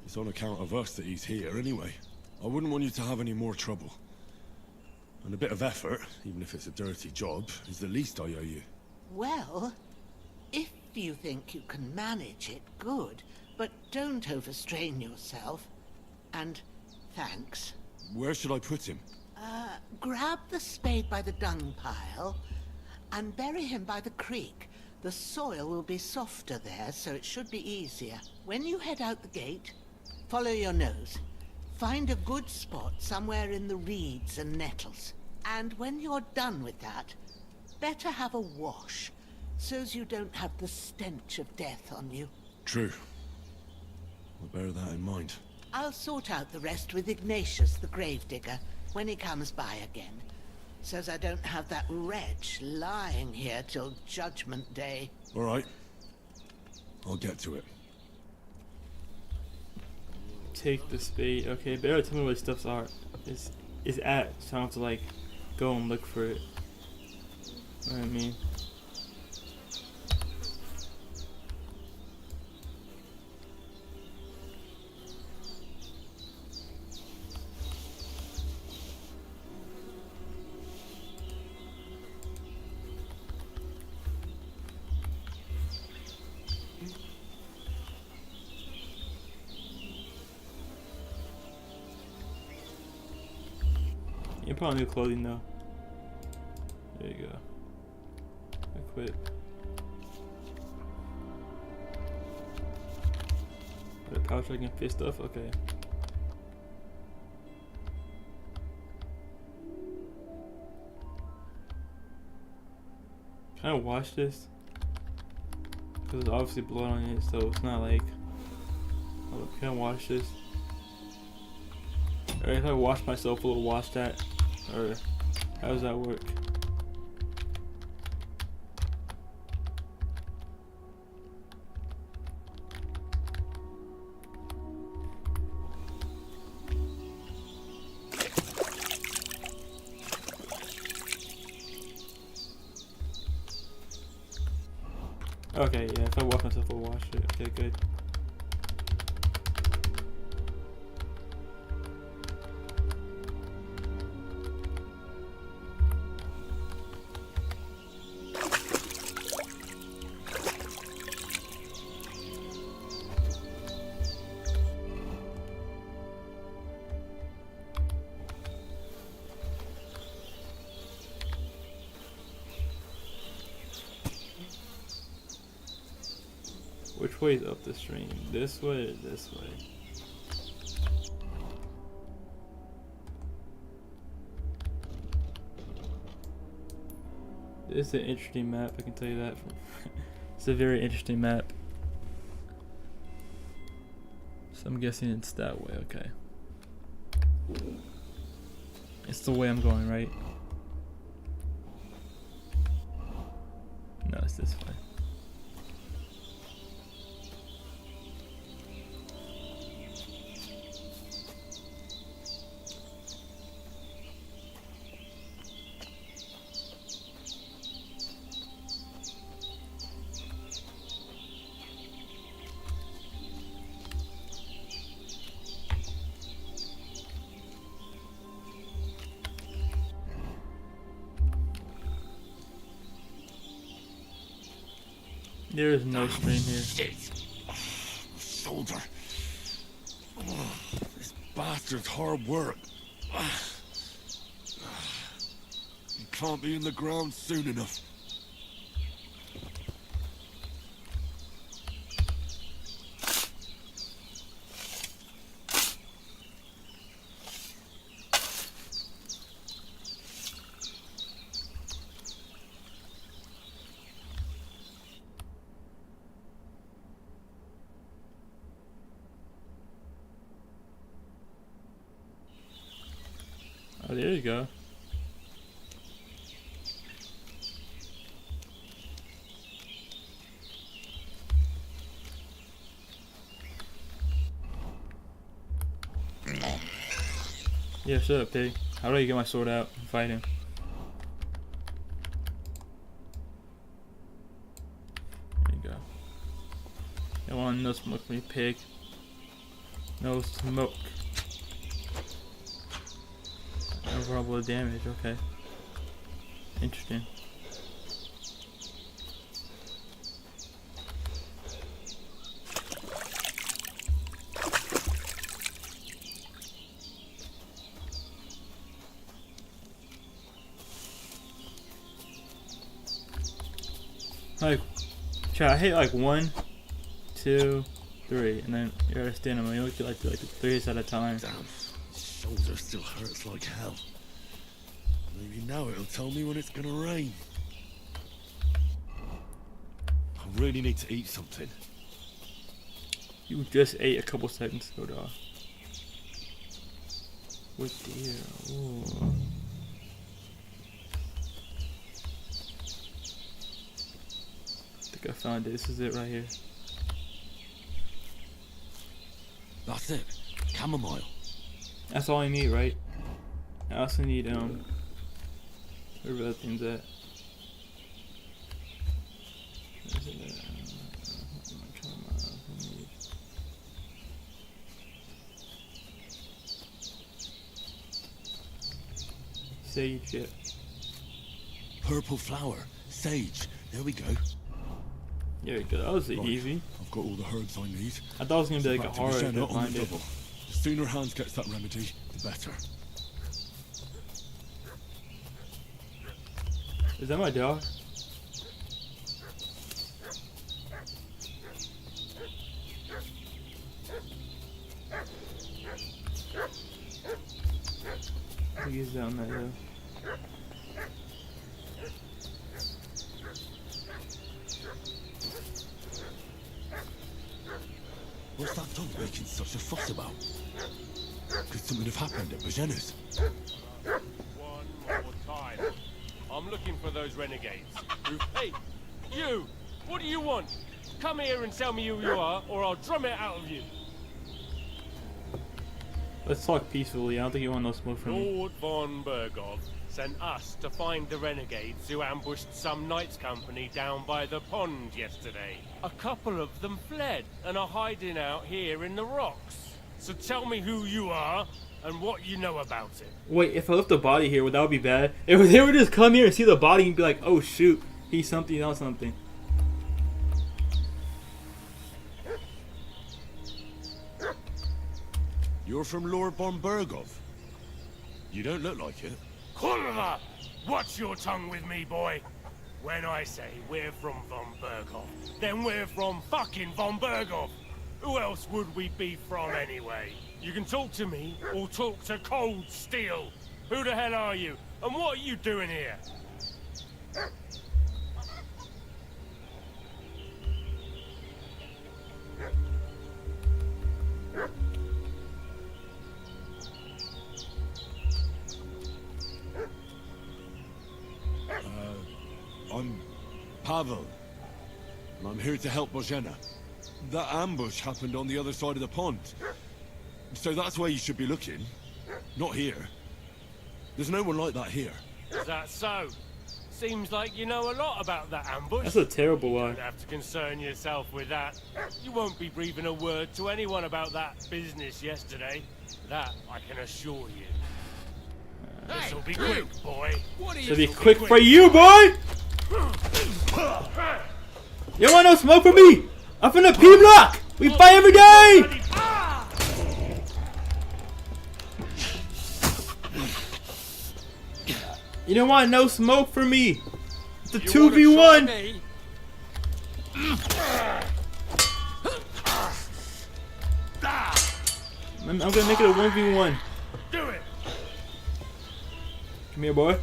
It's on account of us that he's here anyway. I wouldn't want you to have any more trouble. And a bit of effort, even if it's a dirty job, is the least I owe you. Well, if you think you can manage it, good. But don't overstrain yourself. And thanks. Where should I put him? Grab the spade by the dung pile and bury him by the creek. The soil will be softer there, so it should be easier. When you head out the gate, follow your nose. Find a good spot somewhere in the reeds and nettles. And when you're done with that, better have a wash, so's you don't have the stench of death on you. True. I'll bear that in mind. I'll sort out the rest with Ignatius, the gravedigger, when he comes by again, so's I don't have that wretch lying here till Judgment Day. All right. I'll get to it. Take the spade. Okay, better tell me where stuff's is at. So I don't have to like go and look for it. You know what I mean? You probably need clothing though. There you go. Equip. Got a pouch I can fit stuff? Okay. Can I wash this? Because there's obviously blood on it, so it's not like... Oh, can I wash this? Or if I wash myself, will it wash that? Or how does that work? Okay, yeah, if I wash myself, I'll wash it. Okay, good. Which way is up the stream? This way or this way? This is an interesting map, I can tell you that. It's a very interesting map. So I'm guessing it's that way, okay. It's the way I'm going, right? No, it's this way. There is no stream here. Shoulder. This bastard's hard work. He can't be in the ground soon enough. Oh, there you go. Yeah, shut up, pig. How do I get my sword out and fight him? There you go. I want no smoke from me, pig. No smoke. Overall damage, okay. Interesting. Like, chat, I hit like 1, 2, 3, and then you're at a stamina. You only get like 3 hits at a time. Damn, shoulder still hurts like hell. Maybe now it'll tell me when it's gonna rain. I really need to eat something. You just ate a couple seconds ago, dog. What deer? Ooh. I think I found it. This is it right here. That's it. Chamomile. That's all I need, right? I also need wherever that thing's at. Where's it at? Sage, yeah. Purple flower. Sage. There we go. There we go. That was Right. easy. I've got all the herbs I need. I thought it was gonna be like a Back to hard Rosanna to on find the it. double. The sooner Hans gets that remedy, the better. Is that my dog? I think he's down that hill. What's that dog making such a fuss about? Could something have happened at Bajena's? One more time. I'm looking for those renegades. Hey, you! What do you want? Come here and tell me who you are, or I'll drum it out of you. Let's talk peacefully. I don't think you want no smoke from me. Lord von Bergov sent us to find the renegades who ambushed some knights company down by the pond yesterday. A couple of them fled and are hiding out here in the rocks. So tell me who you are and what you know about it. Wait, if I left the body here, would that be bad? If they would just come here and see the body and be like, oh shoot, he's something else, something. You're from Lord von Bergov. You don't look like it. Kurva! Watch your tongue with me, boy. When I say we're from von Bergov, then we're from fucking von Bergov. Who else would we be from anyway? You can talk to me or talk to Cold Steel. Who the hell are you? And what are you doing here? I'm Pavel, and I'm here to help Bozhena. That ambush happened on the other side of the pond. So that's where you should be looking. Not here. There's no one like that here. Is that so? Seems like you know a lot about that ambush. That's a terrible lie. You don't have to concern yourself with that. You won't be breathing a word to anyone about that business yesterday. That I can assure you. This'll be quick, boy. It'll be quick for you, boy! You want no smoke from me? I'm from the P block! We fight every day! You don't want no smoke from me. It's a 2v1. I'm gonna make it a 1v1. Do it. Come here, boy.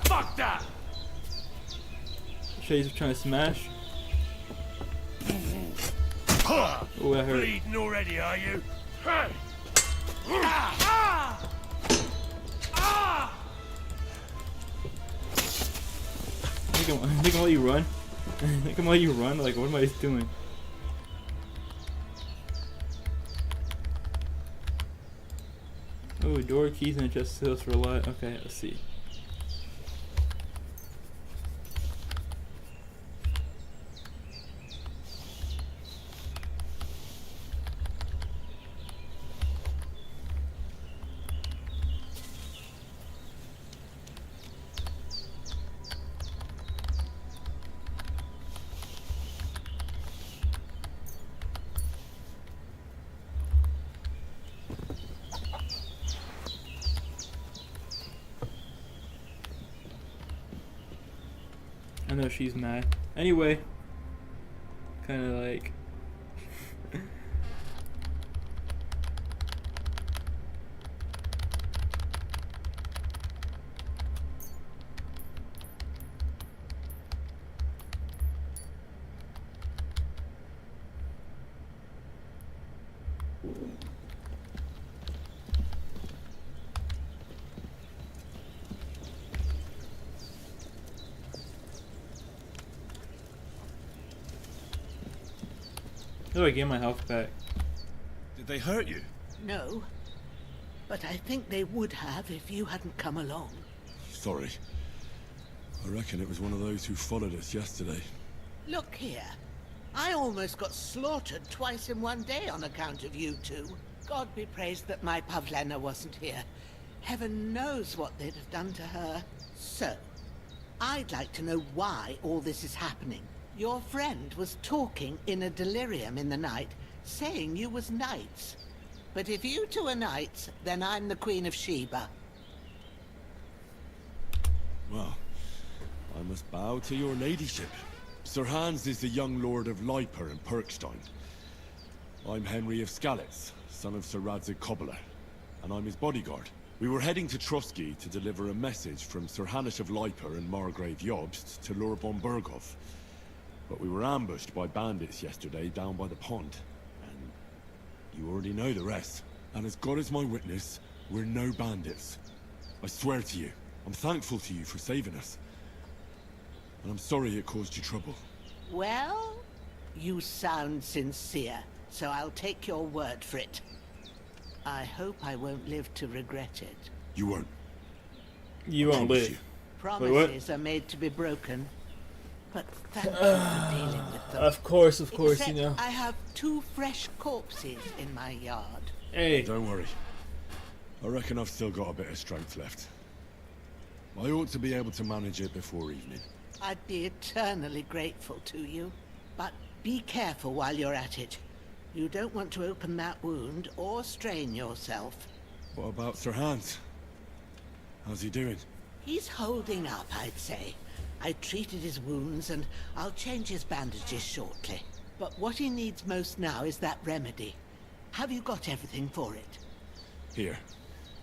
Fuck that. Shades trying to smash. Oh, that hurt. Bleeding already, are you? Look at how you run. Look at how you run. Like, what am I doing? Oh, door keys and chest sales for a lot. Okay, let's see. I know she's mad. Anyway, kind of like. How do I get my health back? Did they hurt you? No. But I think they would have if you hadn't come along. Sorry. I reckon it was one of those who followed us yesterday. Look here. I almost got slaughtered twice in one day on account of you two. God be praised that my Pavlena wasn't here. Heaven knows what they'd have done to her. So, I'd like to know why all this is happening. Your friend was talking in a delirium in the night, saying you was knights. But if you two are knights, then I'm the Queen of Sheba. Well, I must bow to your ladyship. Sir Hans is the young lord of Leiper and Perkstein. I'm Henry of Skalitz, son of Sir Radzig Cobbler, and I'm his bodyguard. We were heading to Trusky to deliver a message from Sir Hanish of Leiper and Margrave Jobst to Lord von Berghoff. But we were ambushed by bandits yesterday down by the pond, and you already know the rest. And as God is my witness, we're no bandits. I swear to you, I'm thankful to you for saving us. And I'm sorry it caused you trouble. Well, you sound sincere, so I'll take your word for it. I hope I won't live to regret it. You won't. You won't live. You. Promises are made to be broken. But thank you for dealing with them. Of course, Except you know. I have 2 fresh corpses in my yard. Hey. Don't worry. I reckon I've still got a bit of strength left. I ought to be able to manage it before evening. I'd be eternally grateful to you. But be careful while you're at it. You don't want to open that wound or strain yourself. What about Sir Hans? How's he doing? He's holding up, I'd say. I treated his wounds and I'll change his bandages shortly. But what he needs most now is that remedy. Have you got everything for it? Here.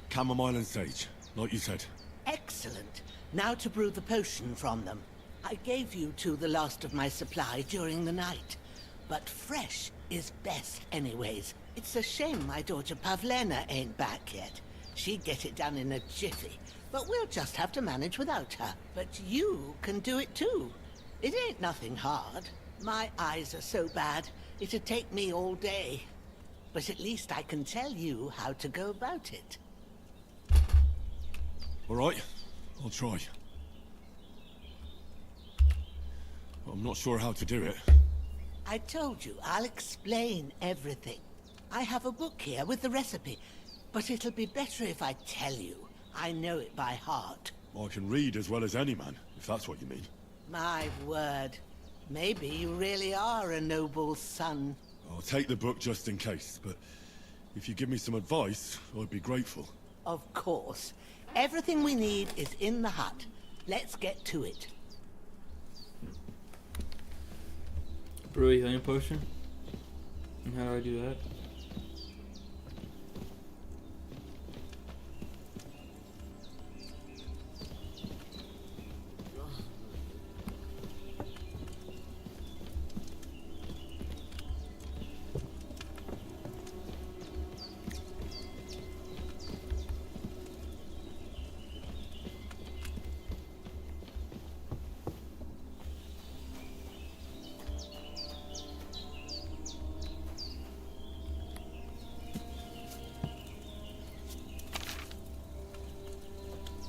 Chamomile and sage, like you said. Excellent. Now to brew the potion from them. I gave you two the last of my supply during the night. But fresh is best anyways. It's a shame my daughter Pavlena ain't back yet. She'd get it done in a jiffy. But we'll just have to manage without her. But you can do it too. It ain't nothing hard. My eyes are so bad, it'd take me all day. But at least I can tell you how to go about it. All right, I'll try. But I'm not sure how to do it. I told you, I'll explain everything. I have a book here with the recipe, but it'll be better if I tell you. I know it by heart. I can read as well as any man, if that's what you mean. My word. Maybe you really are a noble son. I'll take the book just in case, but if you give me some advice, I'd be grateful. Of course. Everything we need is in the hut. Let's get to it. Brew a healing potion? And how do I do that?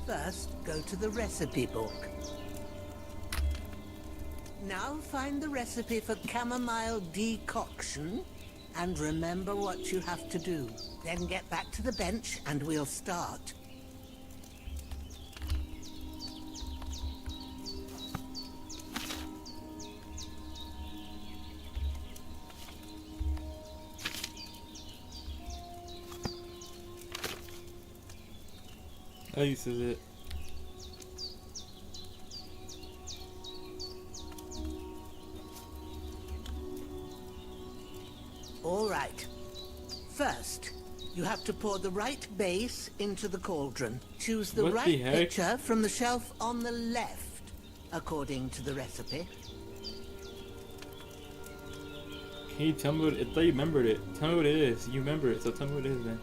First, go to the recipe book. Now find the recipe for chamomile decoction and remember what you have to do. Then get back to the bench and we'll start. How uses it? All right. First, you have to pour the right base into the cauldron. Choose the What the right heck? pitcher from the shelf on the left, according to the recipe. Can you tell me what it? I thought you remembered it. Tell me what it is. You remember it, so tell me what it is then.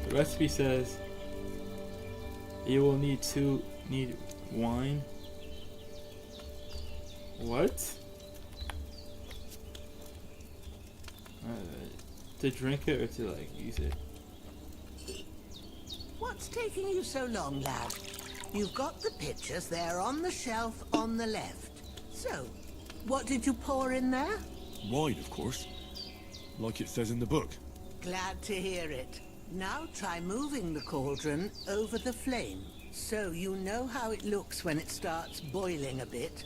The recipe says you will need wine. What? To drink it or to like use it? What's taking you so long, lad? You've got the pitchers there on the shelf on the left. So, what did you pour in there? Wine, of course. Like it says in the book. Glad to hear it. Now try moving the cauldron over the flame, so you know how it looks when it starts boiling a bit.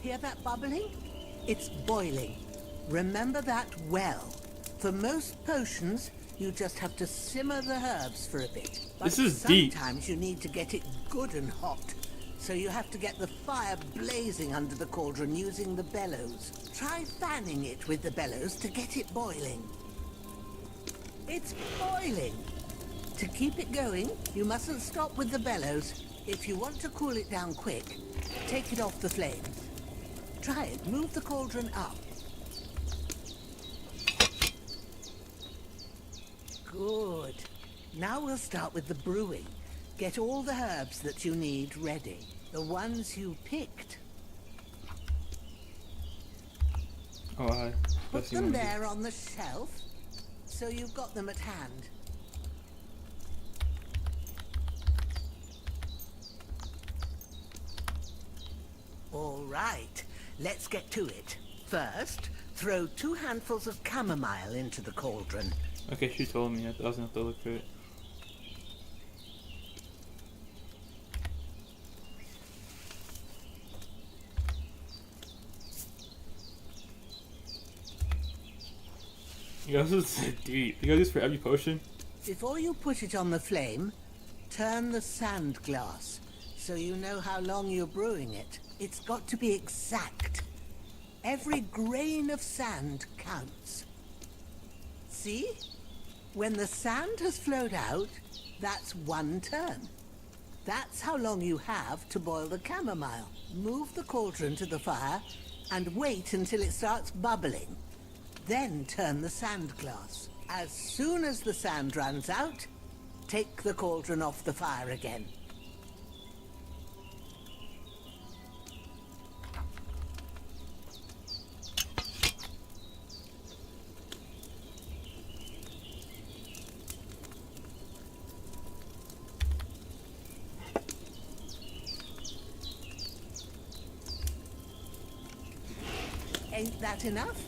Hear that bubbling? It's boiling. Remember that well. For most potions, you just have to simmer the herbs for a bit. But This is deep. sometimes you need to get it good and hot. So you have to get the fire blazing under the cauldron using the bellows. Try fanning it with the bellows to get it boiling. It's boiling. To keep it going, you mustn't stop with the bellows. If you want to cool it down quick, take it off the flames. Try it. Move the cauldron up. Good. Now we'll start with the brewing. Get all the herbs that you need ready. The ones you picked. Oh, I. Put them there on the shelf, so you've got them at hand. All right, let's get to it. First, throw 2 handfuls of chamomile into the cauldron. Okay, she told me. I was gonna have to look for it. You guys, this is deep. You got this for every potion? Before you put it on the flame, turn the sand glass, so you know how long you're brewing it. It's got to be exact. Every grain of sand counts. See? When the sand has flowed out, that's 1 turn. That's how long you have to boil the chamomile. Move the cauldron to the fire and wait until it starts bubbling. Then turn the sand glass. As soon as the sand runs out, take the cauldron off the fire again. Ain't that enough?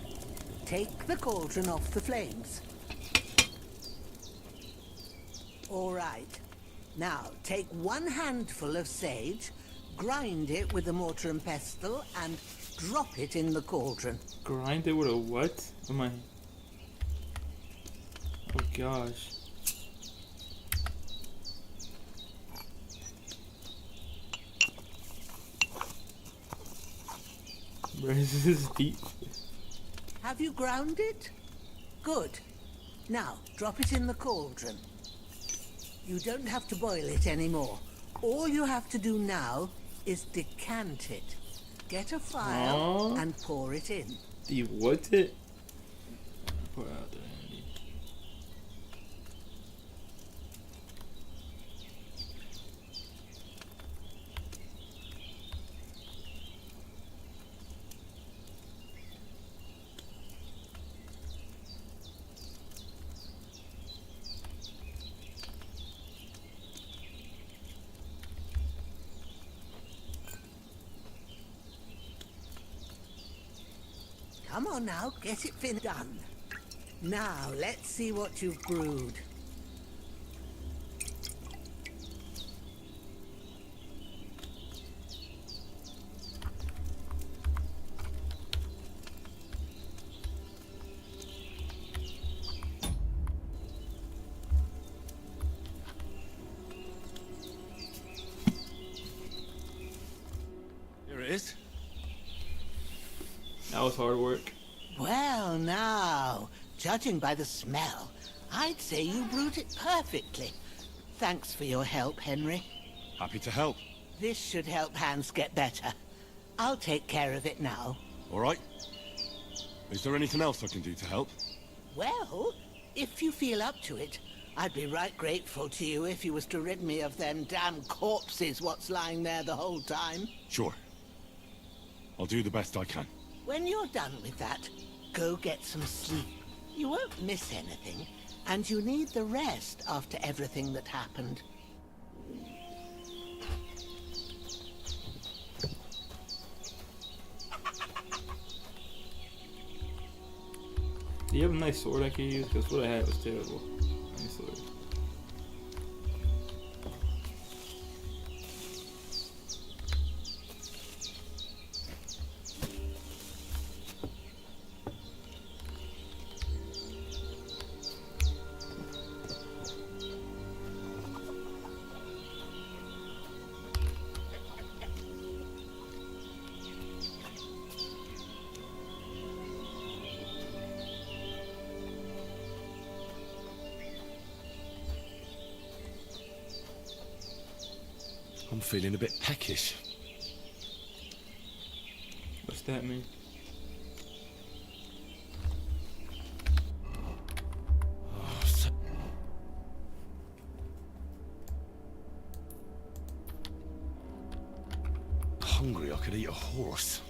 Take the cauldron off the flames. All right. Now, take 1 handful of sage, grind it with a mortar and pestle, and drop it in the cauldron. Grind it with a what? Am I? Oh gosh. Bro, this is deep. Have you ground it? Good. Now, drop it in the cauldron. You don't have to boil it anymore. All you have to do now is decant it. Get a phial and pour it in. Do you want it? Pour it out there. Come on now, get it done. Now, let's see what you've brewed. Here it is. That was hard work. Well, now, judging by the smell, I'd say you brewed it perfectly. Thanks for your help, Henry. Happy to help. This should help Hans get better. I'll take care of it now. All right. Is there anything else I can do to help? Well, if you feel up to it, I'd be right grateful to you if you was to rid me of them damn corpses what's lying there the whole time. Sure. I'll do the best I can. When you're done with that, go get some sleep. You won't miss anything, and you need the rest after everything that happened. Do you have a nice sword I could use? Because what I had was terrible. Nice sword. I'm feeling a bit peckish. What's that mean? Oh, so hungry I could eat a horse.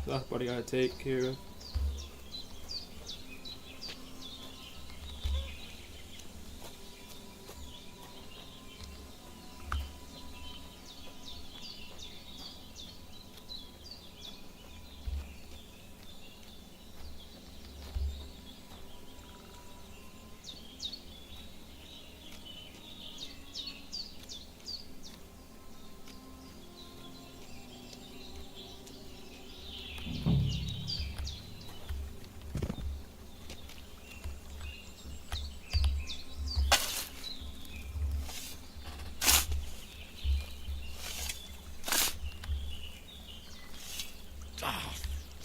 That's what I gotta take care of.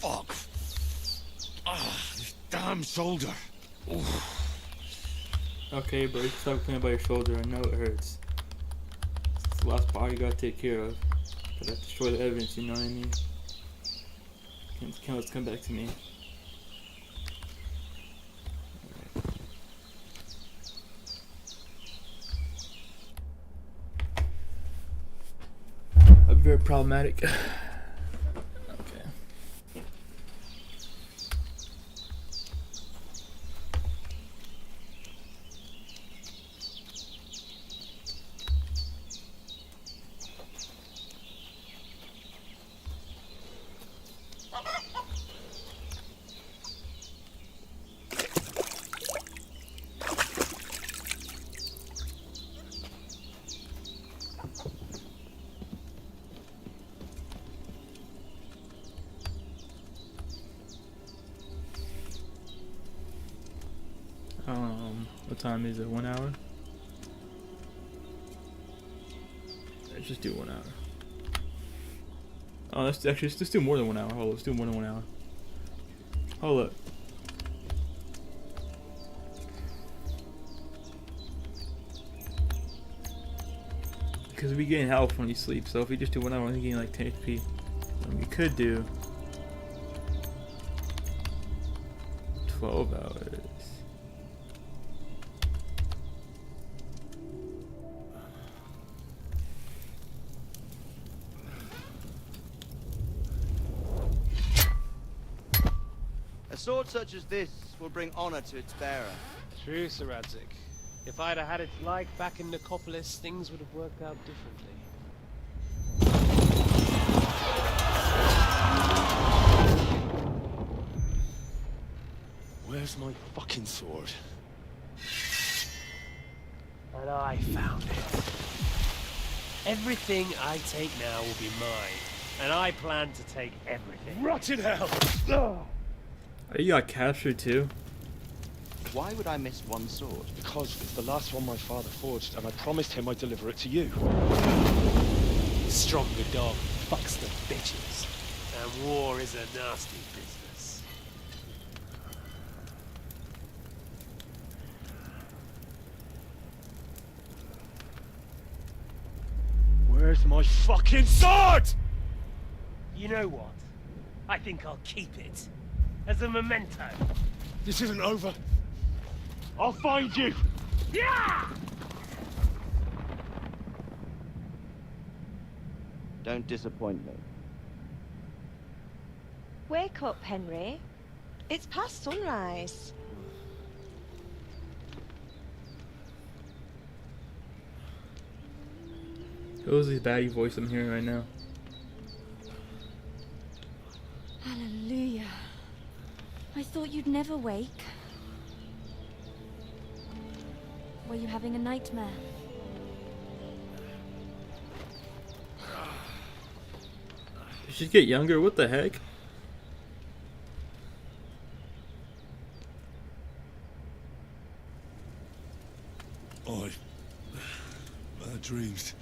Fuck. This damn shoulder. Oof. Okay, bro, stop complaining about your shoulder. I know it hurts. It's the last part you gotta take care of. Gotta destroy the evidence, you know what I mean? Can't let it come back to me. I'm very problematic. What time is it? 1 hour? Let's just do 1 hour. Oh, let's do more than 1 hour. Hold up, let's do more than 1 hour. Hold up. Because we gain health when you sleep, so if we just do 1 hour, we gain like 10 HP. And we could do 12 hours. A sword such as this will bring honor to its bearer. True, Sir Radzik. If I'd have had its like back in Nicopolis, things would have worked out differently. Where's my fucking sword? And I found it. Everything I take now will be mine, and I plan to take everything. Rotted hell! Oh, you got captured too? Why would I miss one sword? Because it's the last one my father forged, and I promised him I'd deliver it to you. Stronger dog fucks the bitches, and war is a nasty business. Where's my fucking sword? You know what? I think I'll keep it. As a memento. This isn't over. I'll find you! Yeah! Don't disappoint me. Wake up, Henry. It's past sunrise. Who's this baggy voice I'm hearing right now? Hallelujah. I thought you'd never wake. Were you having a nightmare? Did she get younger? What the heck? Bad dreams.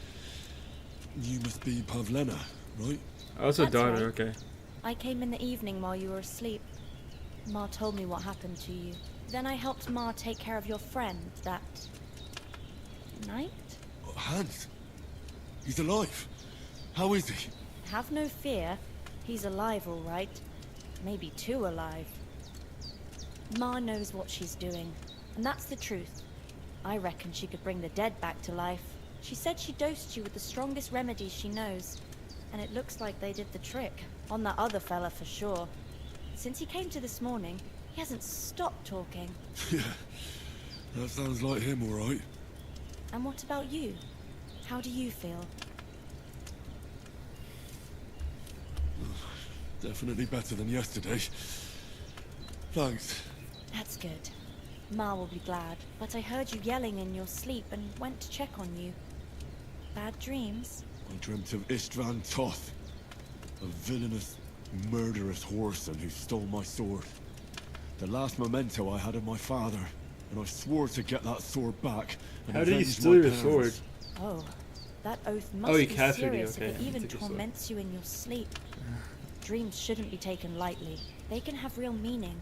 You must be Pavlena, right? Oh, it's a That's daughter, right. okay. I came in the evening while you were asleep. Ma told me what happened to you. Then I helped Ma take care of your friend that night? Hans? He's alive. How is he? Have no fear. He's alive, all right. Maybe too alive. Ma knows what she's doing, and that's the truth. I reckon she could bring the dead back to life. She said she dosed you with the strongest remedies she knows, and it looks like they did the trick. On that other fella for sure. Since he came to this morning, he hasn't stopped talking. Yeah, that sounds like him, all right. And what about you? How do you feel? Definitely better than yesterday. Thanks. That's good. Ma will be glad, but I heard you yelling in your sleep and went to check on you. Bad dreams? I dreamt of Istvan Toth, a villainous, murderous whoreson who stole my sword. The last memento I had of my father, and I swore to get that sword back. And How did he avenge steal my your parents. sword? Oh, that oath Oh, must he be captured you, serious okay. if it He even took your sword. torments you in your sleep. Dreams shouldn't be taken lightly. They can have real meaning,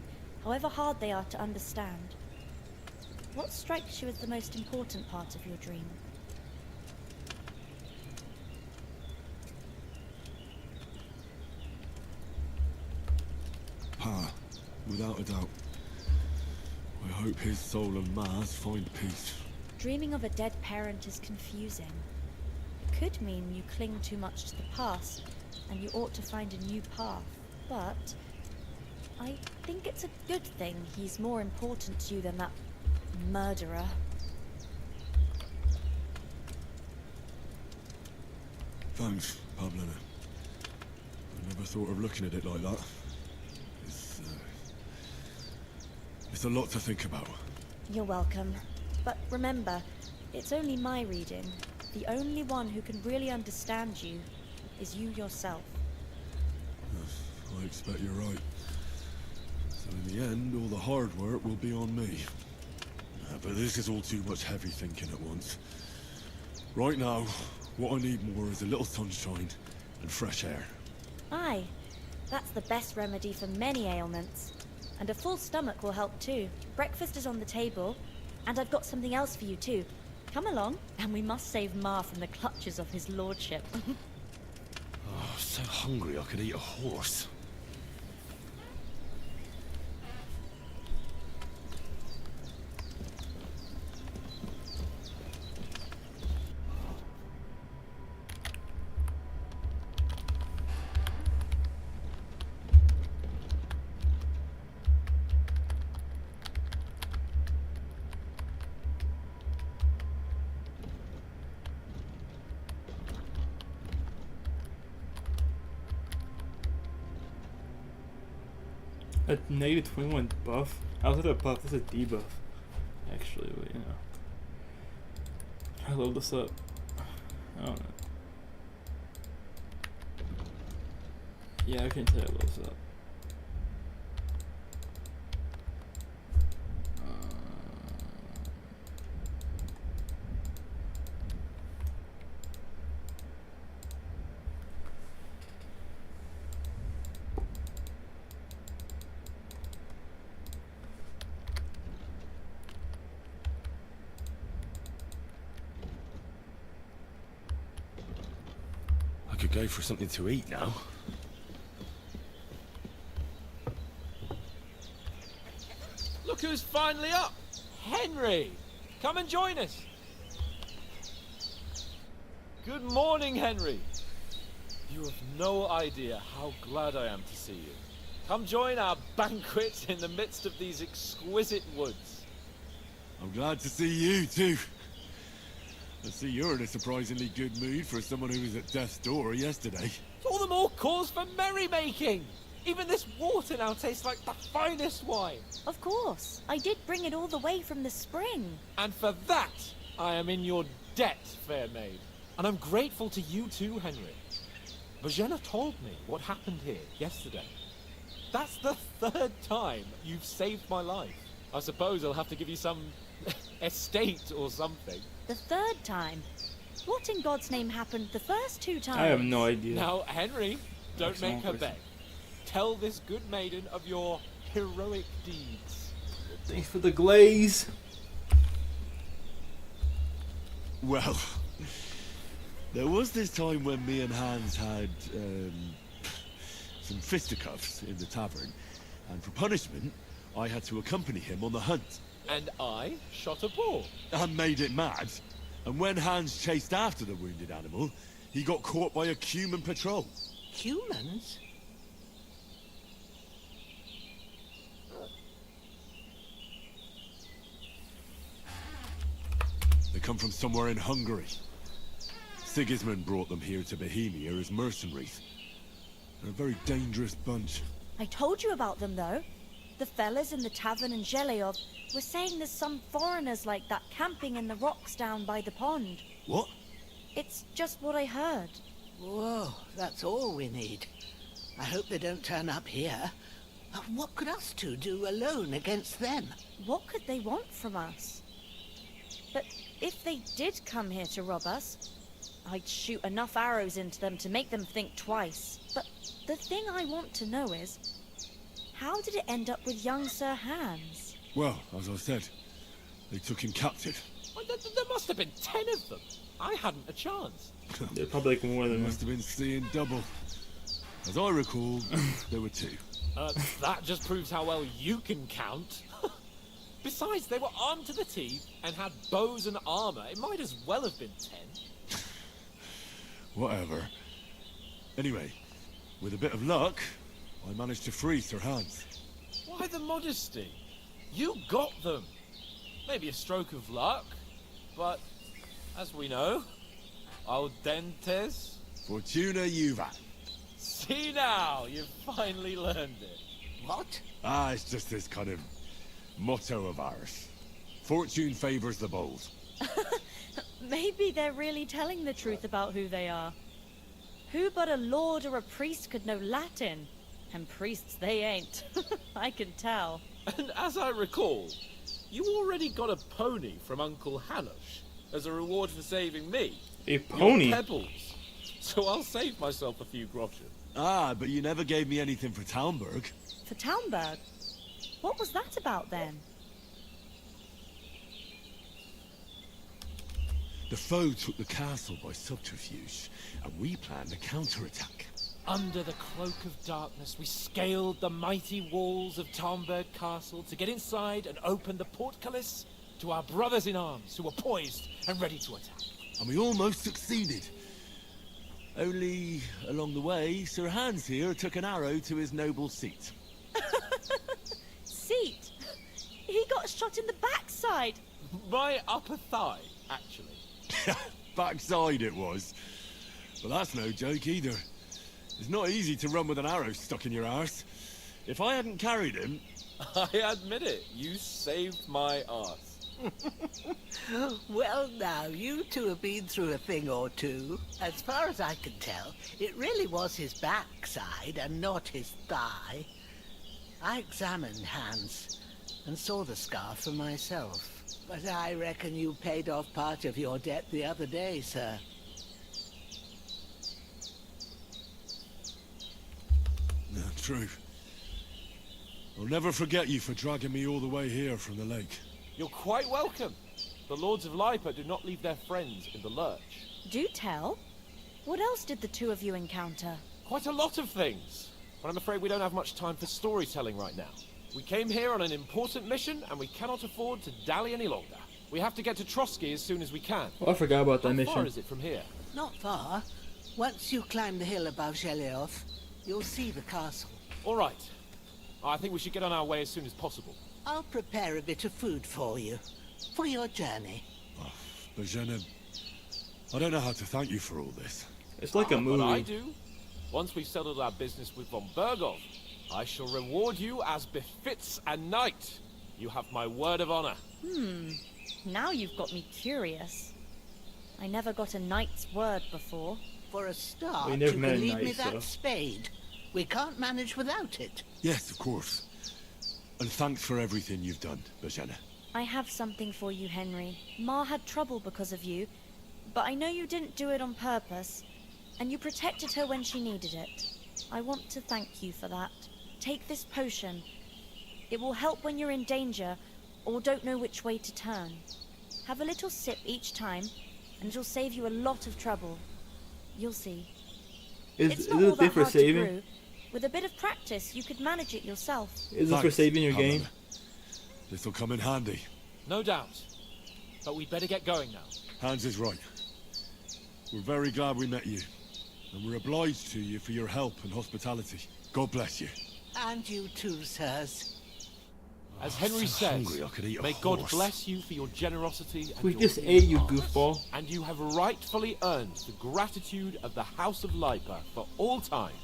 however hard they are to understand. What strikes you as the most important part of your dream? Pa, without a doubt. I hope his soul and Ma's find peace. Dreaming of a dead parent is confusing. It could mean you cling too much to the past, and you ought to find a new path. But I think it's a good thing he's more important to you than that murderer. Thanks, Pavlena. I never thought of looking at it like that. It's a lot to think about. You're welcome. But remember, it's only my reading. The only one who can really understand you is you yourself. I expect you're right. So in the end, all the hard work will be on me. But this is all too much heavy thinking at once. Right now, What I need more is a little sunshine and fresh air. Aye, that's the best remedy for many ailments. And a full stomach will help too. Breakfast is on the table, and I've got something else for you too. Come along, and we must save Ma from the clutches of his lordship. Oh, so hungry I could eat a horse. A negative 21 buff? I was at a buff, this is a debuff. Actually, but you know. Try to load this up. I don't know. Yeah, I can tell it loads up. I could go for something to eat now. Look who's finally up! Henry! Come and join us! Good morning, Henry! You have no idea how glad I am to see you. Come join our banquet in the midst of these exquisite woods. I'm glad to see you too. I see you're in a surprisingly good mood for someone who was at death's door yesterday. All the more cause for merrymaking! Even this water now tastes like the finest wine. Of course. I did bring it all the way from the spring. And for that, I am in your debt, fair maid. And I'm grateful to you too, Henry. Bojena told me what happened here yesterday. That's the third time you've saved my life. I suppose I'll have to give you some estate or something. The third time? What in God's name happened the first two times? I have no idea. Now, Henry, don't Excellent make her question. beg. Tell this good maiden of your heroic deeds. Thanks for the glaze. Well, there was this time when me and Hans had some fisticuffs in the tavern, and for punishment, I had to accompany him on the hunt. And I shot a boar. And made it mad. And when Hans chased after the wounded animal, he got caught by a human patrol. Humans? They come from somewhere in Hungary. Sigismund brought them here to Bohemia as mercenaries. They're a very dangerous bunch. I told you about them, though. The fellas in the tavern in Zheleov were saying there's some foreigners like that camping in the rocks down by the pond. What? It's just what I heard. Whoa, that's all we need. I hope they don't turn up here. What could us two do alone against them? What could they want from us? But if they did come here to rob us, I'd shoot enough arrows into them to make them think twice. But the thing I want to know is, how did it end up with young Sir Hans? Well, as I said, they took him captive. Well, there must have been 10 of them. I hadn't a chance. They're probably like more than must have been seeing double. As I recall, there were 2. That just proves how well you can count. Besides, they were armed to the teeth and had bows and armor. It might as well have been 10. Whatever. Anyway, with a bit of luck, I managed to free Sir Hans. Why the modesty? You got them. Maybe a stroke of luck, but as we know, audentes. Fortuna juvat. See now, you've finally learned it. What? It's just this kind of motto of ours. Fortune favors the bold. Maybe they're really telling the truth about who they are. Who but a lord or a priest could know Latin? And priests they ain't. I can tell. And as I recall, you already got a pony from Uncle Hanush as a reward for saving me. A pony? Your pebbles. So I'll save myself a few groschen. Ah, but you never gave me anything for Talmberg. For Talmberg? What was that about then? The foe took the castle by subterfuge, and we planned a counterattack. Under the cloak of darkness, we scaled the mighty walls of Talmberg Castle to get inside and open the portcullis to our brothers in arms who were poised and ready to attack. And we almost succeeded. Only, along the way, Sir Hans here took an arrow to his noble seat. Seat? He got shot in the backside. My upper thigh, actually. Backside it was. But that's no joke either. It's not easy to run with an arrow stuck in your arse. If I hadn't carried him... I admit it, you saved my arse. Well, now, you two have been through a thing or two. As far as I can tell, it really was his backside and not his thigh. I examined Hans and saw the scar for myself. But I reckon you paid off part of your debt the other day, sir. No, true. I'll never forget you for dragging me all the way here from the lake. You're quite welcome. The Lords of Lipa do not leave their friends in the lurch. Do tell. What else did the two of you encounter? Quite a lot of things. But I'm afraid we don't have much time for storytelling right now. We came here on an important mission, and we cannot afford to dally any longer. We have to get to Trotsky as soon as we can. Oh, I forgot about that mission. How far is it from here? Not far. Once you climb the hill above Zheleov, you'll see the castle. All right. I think we should get on our way as soon as possible. I'll prepare a bit of food for you, for your journey. Oh, Bozhena, I don't know how to thank you for all this. It's like a movie. But I do. Once we've settled our business with von Bergov, I shall reward you as befits a knight. You have my word of honor. Now you've got me curious. I never got a knight's word before. For a start, We you never can met a leave knight, me that so. spade. We can't manage without it. Yes, of course. And thanks for everything you've done, Bozhena. I have something for you, Henry. Ma had trouble because of you, but I know you didn't do it on purpose, and you protected her when she needed it. I want to thank you for that. Take this potion. It will help when you're in danger or don't know which way to turn. Have a little sip each time, and it'll save you a lot of trouble. You'll see. It's not all that hard to brew. With a bit of practice, you could manage it yourself. Is this for saving your game? This'll come in handy. No doubt. But we'd better get going now. Hans is right. We're very glad we met you. And we're obliged to you for your help and hospitality. God bless you. And you too, sirs. As Henry so says, hungry I could eat a may God horse. bless you for your generosity and We your just good ate, you heart. goofball. And you have rightfully earned the gratitude of the House of Lipa for all time.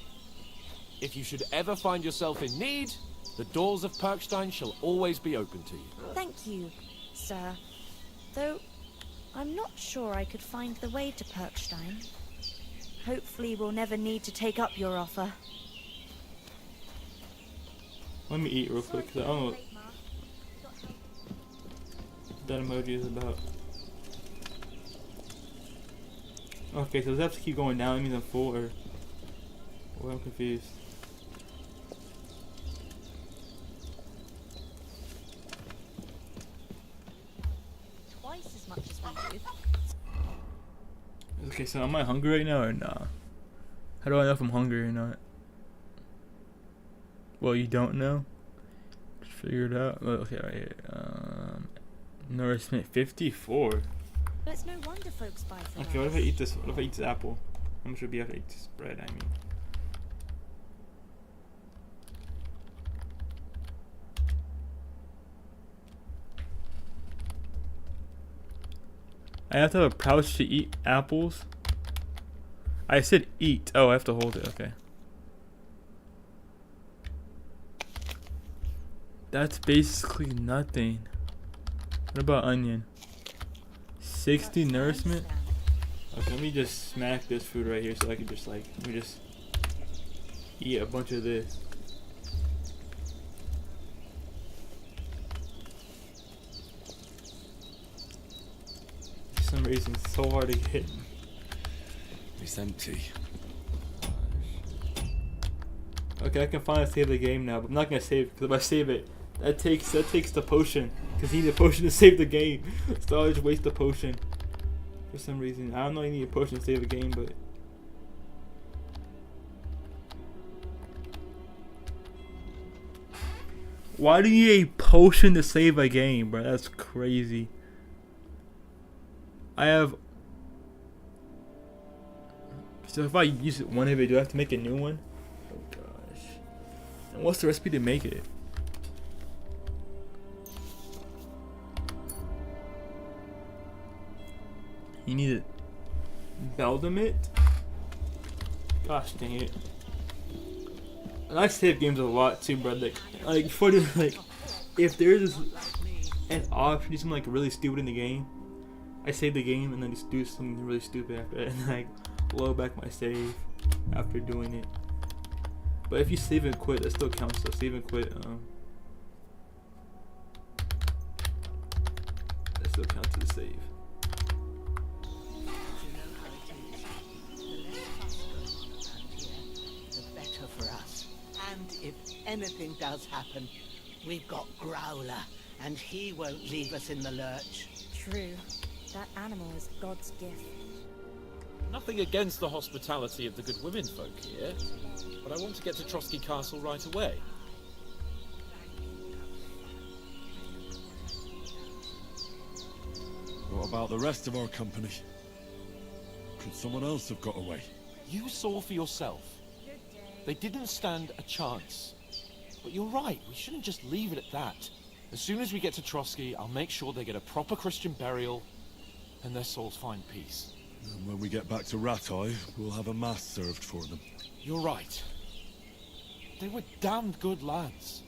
If you should ever find yourself in need, the doors of Perkstein shall always be open to you. Thank you, sir. Though, I'm not sure I could find the way to Perkstein. Hopefully we'll never need to take up your offer. Let me eat real quick, because I don't know what that emoji is about. Okay, so does that have to keep going down? That means I'm full, or I'm confused. Twice as much as we do. Okay, so am I hungry right now or nah? How do I know if I'm hungry or not? Well, you don't know? Just figure it out. Well, okay, right here. Nourishment 54. But it's no wonder folks buy from Okay, what if us. I eat this? What if I eat this apple? How much would it be if I eat this bread, I mean? I have to have a pouch to eat apples? I said eat. Oh, I have to hold it. Okay. That's basically nothing. What about onion? 60 nourishment? Okay, let me just smack this food right here so I can just like, let me just eat a bunch of this. For some reason it's so hard to get. It's empty. Okay, I can finally save the game now, but I'm not gonna save because if I save it, that takes the potion. Because you need a potion to save the game. So I'll just waste the potion. For some reason. I don't know you need a potion to save the game, but why do you need a potion to save a game, bro? That's crazy. I have. So if I use one of it, do I have to make a new one? Oh gosh. And what's the recipe to make it? You need to Beldam it? Gosh dang it. And I save games a lot too, bro. Like for the, like, if there's an option to do something like really stupid in the game, I save the game and then just do something really stupid after it, and like load back my save after doing it. But if you save and quit, that still counts. So save and quit, that still counts as a save. And if anything does happen, we've got Growler, and he won't leave us in the lurch. True. That animal is God's gift. Nothing against the hospitality of the good women folk here, but I want to get to Trotsky Castle right away. What about the rest of our company? Could someone else have got away? You saw for yourself. They didn't stand a chance. But you're right, we shouldn't just leave it at that. As soon as we get to Trotsky, I'll make sure they get a proper Christian burial and their souls find peace. And when we get back to Rattay, we'll have a mass served for them. You're right. They were damned good lads.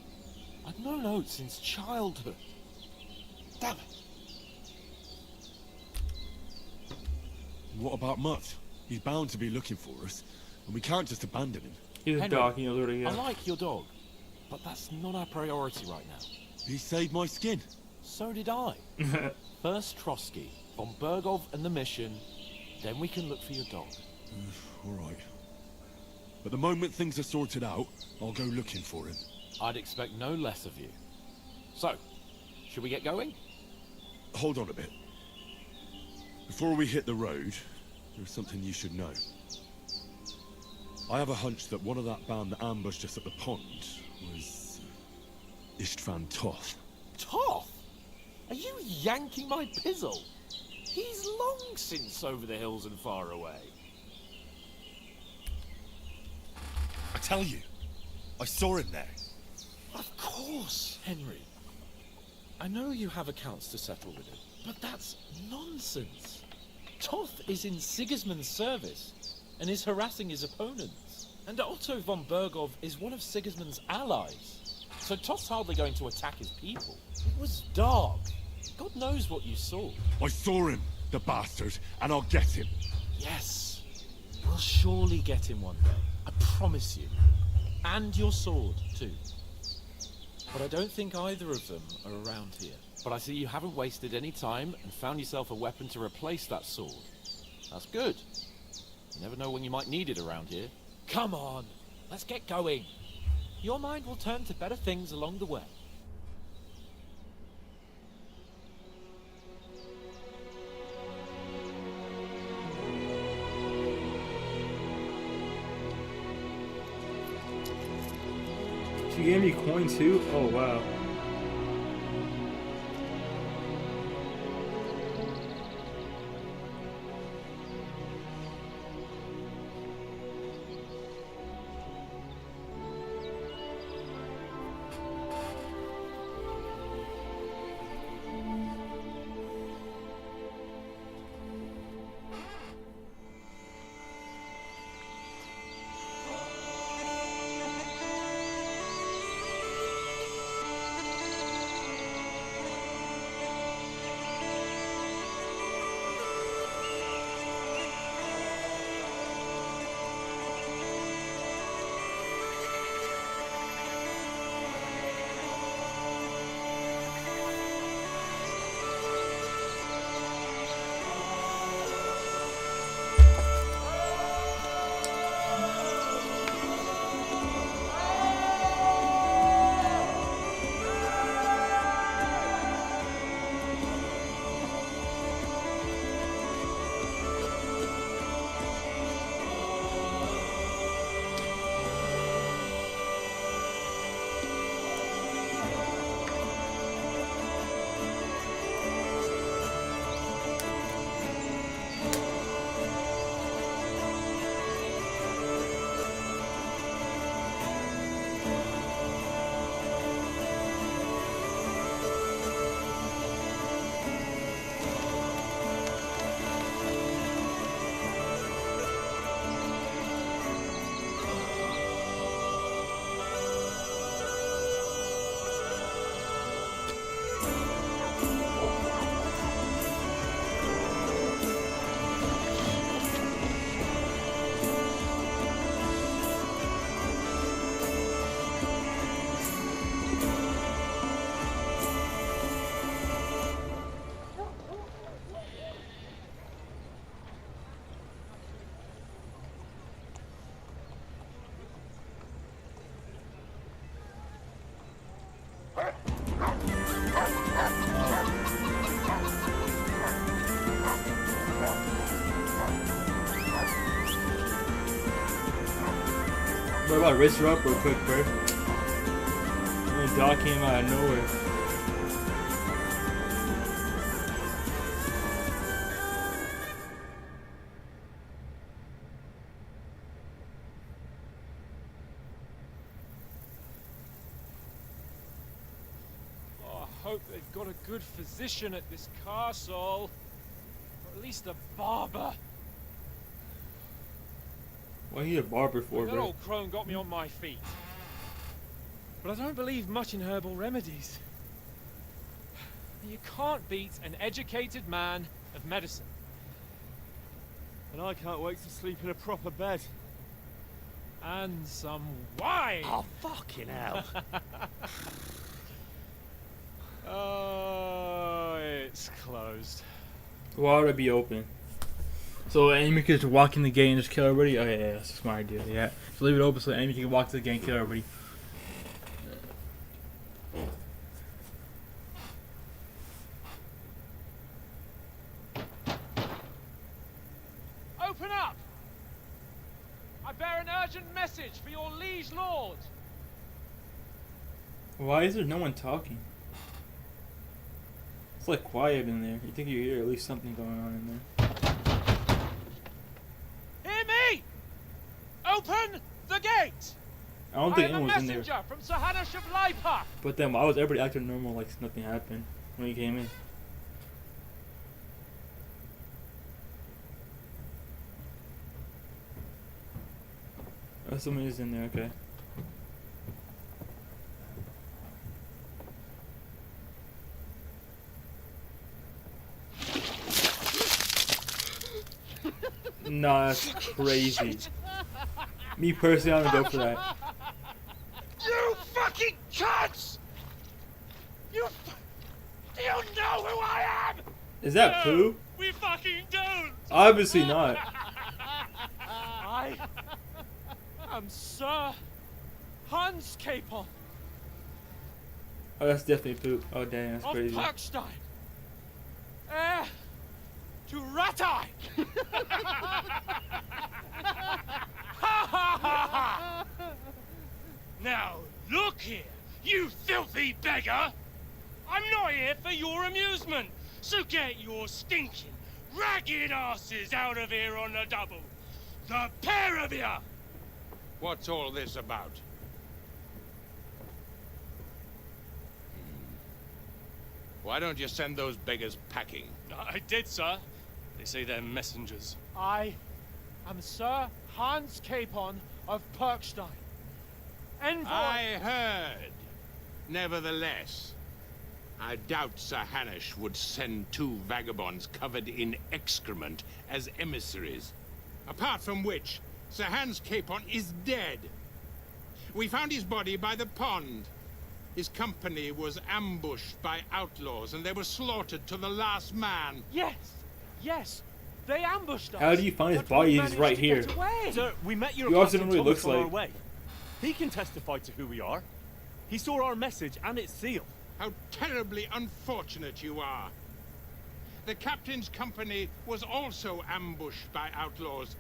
I've known Oates since childhood. Damn it. What about Mutt? He's bound to be looking for us, and we can't just abandon him. He's a dog, he knows where to go. I like your dog, but that's not our priority right now. He saved my skin. So did I. First Trotsky, von Bergov and the mission, then we can look for your dog. All right. But the moment things are sorted out, I'll go looking for him. I'd expect no less of you. So, should we get going? Hold on a bit. Before we hit the road, there's something you should know. I have a hunch that one of that band that ambushed us at the pond was Istvan Toth. Toth? Are you yanking my pizzle? He's long since over the hills and far away. I tell you, I saw him there. Of course, Henry. I know you have accounts to settle with him, but that's nonsense. Toth is in Sigismund's service and is harassing his opponents. And Otto von Bergov is one of Sigismund's allies. So Toth's hardly going to attack his people. It was dark. God knows what you saw. I saw him, the bastard, and I'll get him. Yes. We'll surely get him one day. I promise you. And your sword, too. But I don't think either of them are around here. But I see you haven't wasted any time and found yourself a weapon to replace that sword. That's good. You never know when you might need it around here. Come on, let's get going. Your mind will turn to better things along the way. She gave me coin too? Oh wow. Bro, about to race her up real quick, bro. And the dog came out of nowhere. Oh, I hope they've got a good physician at this castle. Or at least a barber. What are you a barber for, That bro? old crone got me on my feet. But I don't believe much in herbal remedies. You can't beat an educated man of medicine. And I can't wait to sleep in a proper bed. And some wine! Oh, fucking hell. Oh, it's closed. Why would it be open? So enemy could just walk in the gate and just kill everybody? Oh yeah, that's a smart idea, yeah. So leave it open so enemy can walk to the gate and kill everybody. Open up! I bear an urgent message for your liege lord. Why is there no one talking? It's like quiet in there. You think you hear at least something going on in there. Hear me! Open the gate! I don't think am a anyone's in there. messenger from Sir Hanush of Leipa. But then why was everybody acting normal like nothing happened when he came in? Oh, someone is in there, okay. Nah, that's crazy. Me personally, I'm gonna go for that. You fucking cunts! Do you know who I am? Is that poo? We fucking don't! Obviously not. I am Sir Hans Capon Oh, that's definitely poop. Oh, dang, that's of crazy. Parkstein. Heir to Ratai. Now, look here, you filthy beggar! I'm not here for your amusement, so get your stinking, ragged asses out of here on the double. The pair of you! What's all this about? Why don't you send those beggars packing? I did, sir. They say they're messengers. I am Sir Hans Capon of Parkstein. Envoy. I heard. Nevertheless, I doubt Sir Hanush would send two vagabonds covered in excrement as emissaries. Apart from which, Sir Hans Capon is dead. We found his body by the pond. His company was ambushed by outlaws, and they were slaughtered to the last man. Yes, yes, they ambushed us. How do you find his but body? we He's managed right to here. get away. Sir, we met your You also captain know what he Thomas looks on our like. way. He can testify to who we are. He saw our message and its seal. How terribly unfortunate you are. The captain's company was also ambushed by outlaws.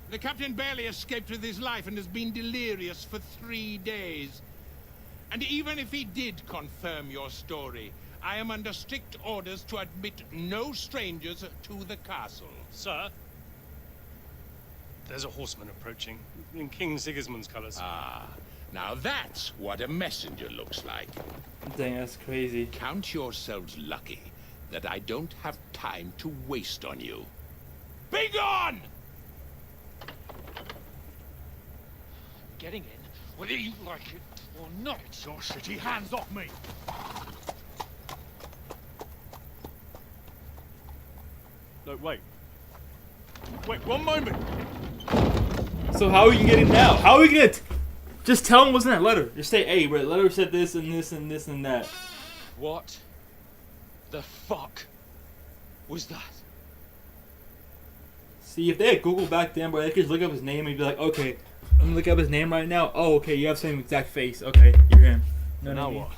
The captain barely escaped with his life and has been delirious for 3 days. And even if he did confirm your story, I am under strict orders to admit no strangers to the castle. Sir, there's a horseman approaching in King Sigismund's colours. Ah, now that's what a messenger looks like. Dang, that's crazy. Count yourselves lucky that I don't have time to waste on you. Be gone! Getting in, whether you like it or not. Get your shitty hands off me! No, wait. Wait, one moment! So how are we gonna get in now? How are we gonna just tell him what's in that letter? Just say, hey, the letter said this and this and this and that. What the fuck was that? See, if they had Google back then, bro, they could just look up his name and be like, okay, I'm gonna look up his name right now. Oh, okay, you have the same exact face. Okay, you're him. You know Now I mean? what?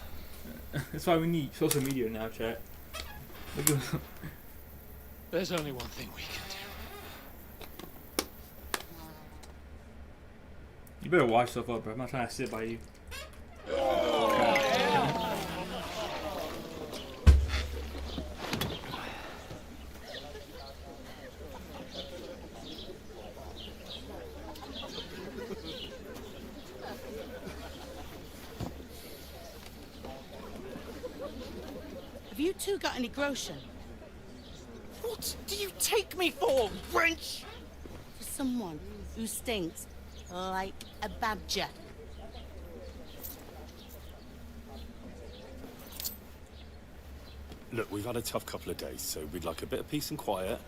That's why we need social media now, chat. Look at There's only one thing we can do. You better watch yourself up, bro. I'm not trying to sit by you. Have you two got any groschen? What do you take me for, wench? For someone who stinks like a badger. Look, we've had a tough couple of days, so we'd like a bit of peace and quiet,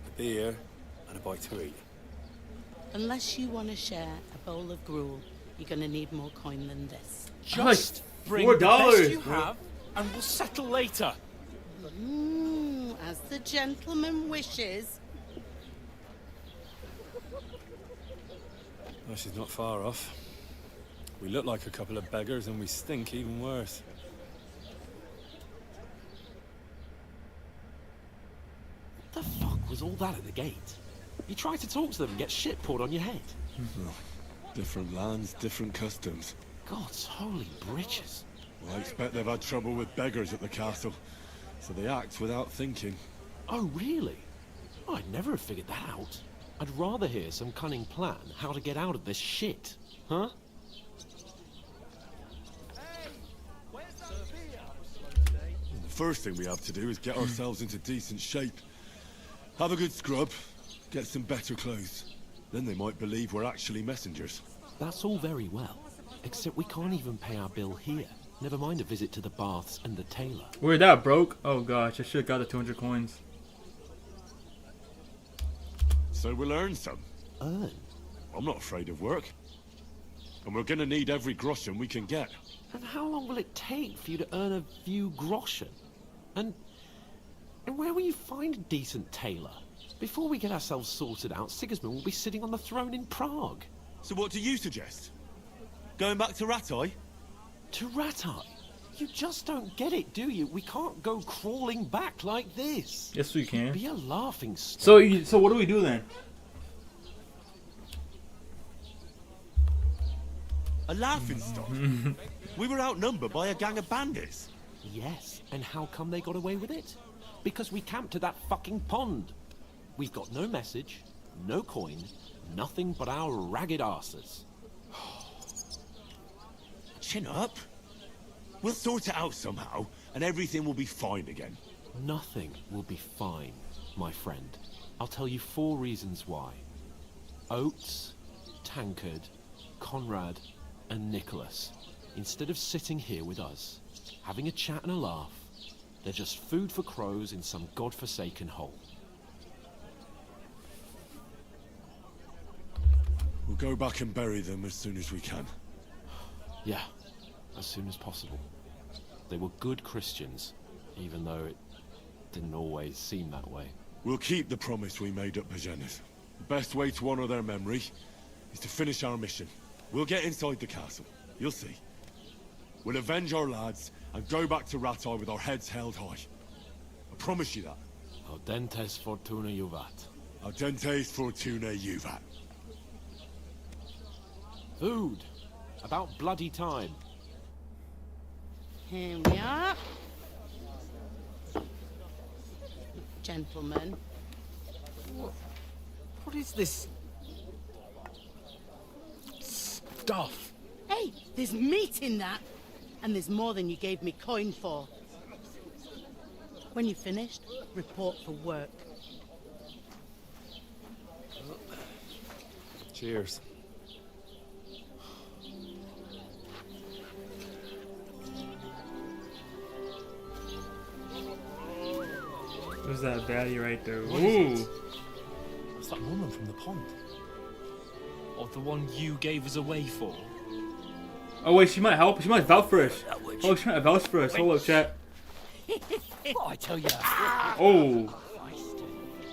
a beer, and a bite to eat. Unless you want to share a bowl of gruel, you're going to need more coin than this. Just bring $4, the best you have, and we'll settle later. As the gentleman wishes. Well, she's not far off. We look like a couple of beggars, and we stink even worse. What the fuck was all that at the gate? You try to talk to them and get shit poured on your head. Well, different lands, different customs. God's holy britches. Well, I expect they've had trouble with beggars at the castle, so they act without thinking. Oh, really? I'd never have figured that out. I'd rather hear some cunning plan how to get out of this shit. Huh? The first thing we have to do is get ourselves into decent shape. Have a good scrub, get some better clothes. Then they might believe we're actually messengers. That's all very well, except we can't even pay our bill here. Never mind a visit to the baths and the tailor. We're that broke? Oh gosh, I should have got the 200 coins. So we'll earn some. Earn? I'm not afraid of work. And we're gonna need every groschen we can get. And how long will it take for you to earn a few groschen? And where will you find a decent tailor? Before we get ourselves sorted out, Sigismund will be sitting on the throne in Prague. So what do you suggest? Going back to Ratai? To Ratai? You just don't get it, do you? We can't go crawling back like this. Yes, we can. Be a laughing stock. So what do we do then? A laughing stock? We were outnumbered by a gang of bandits. Yes, and how come they got away with it? Because we camped at that fucking pond. We've got no message, no coin, nothing but our ragged arses. Chin up. We'll sort it out somehow, and everything will be fine again. Nothing will be fine, my friend. I'll tell you 4 reasons why. Oates, Tankard, Conrad, and Nicholas, instead of sitting here with us, having a chat and a laugh, they're just food for crows in some godforsaken hole. We'll go back and bury them as soon as we can. Yeah, as soon as possible. They were good Christians, even though it didn't always seem that way. We'll keep the promise we made at Bajenas. The best way to honor their memory is to finish our mission. We'll get inside the castle. You'll see. We'll avenge our lads and go back to Ratai with our heads held high. I promise you that. Audentes fortuna juvat. Audentes fortuna juvat. Food. About bloody time. Here we are. Gentlemen. What is this stuff? Hey, there's meat in that. And there's more than you gave me coin for. When you're finished, report for work. Cheers. There's that baddie right there. What Ooh. is it? It's that woman from the pond. Or the one you gave us away for. Oh wait, she might help. She might vouch for us. Oh, she might vouch for us. Hold up, chat. What I tell you? Oh.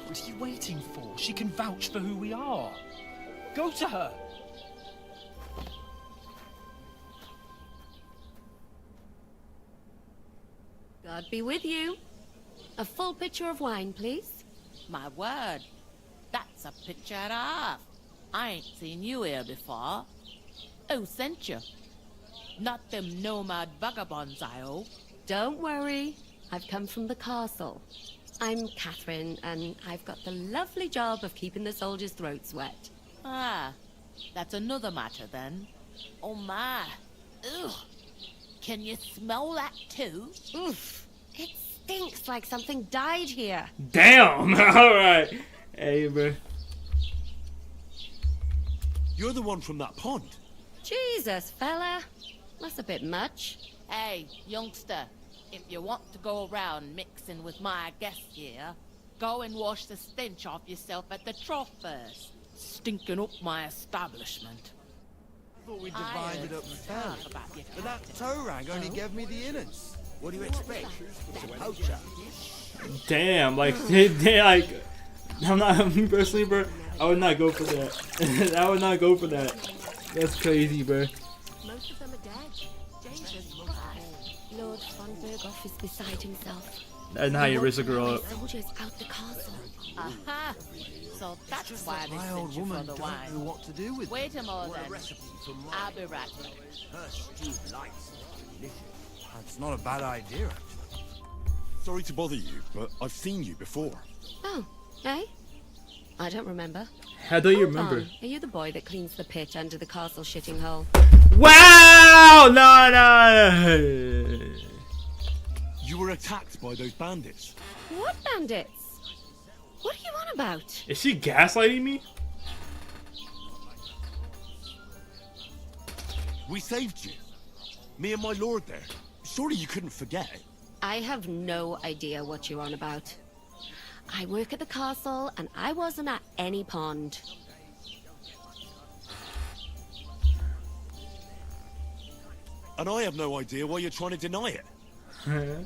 What are you waiting for? She can vouch for who we are. Go to her. God be with you. A full pitcher of wine, please. My word, that's a picture and a half. I ain't seen you here before. Who sent you? Not them nomad vagabonds, I hope. Don't worry. I've come from the castle. I'm Catherine, and I've got the lovely job of keeping the soldiers' throats wet. Ah, that's another matter then. Oh my. Ugh. Can you smell that too? Oof. It stinks like something died here. Damn! Alright. Hey, bro. You're the one from that pond. Jesus, fella. That's a bit much. Hey, youngster. If you want to go around mixing with my guests here, go and wash the stench off yourself at the trough first. Stinking up my establishment. I thought we divided up fairly. But that toe rag only gave me the innards. What do you expect? It's a poacher. Damn, like, I'm not, personally, bro, I would not go for that. I would not go for that. That's crazy, bro. Most of them are dead. Jesus Christ. Lord von Berghoff is beside himself. That's not how you risk a girl up. Soldiers out the castle. Aha! So that's why they My sent old you woman for the don't wine. know what to do with Wait a them. moment. I'll be right back. Her stew lights delicious. That's not a bad idea, actually. Sorry to bother you, but I've seen you before. Oh, eh? I don't remember. How do you Hold remember? on. Are you the boy that cleans the pit under the castle shitting hole? Wow! No. You were attacked by those bandits. What bandits? What are you on about? Is she gaslighting me? We saved you. Me and my lord there. Surely you couldn't forget. I have no idea what you're on about. I work at the castle, and I wasn't at any pond. And I have no idea why you're trying to deny it.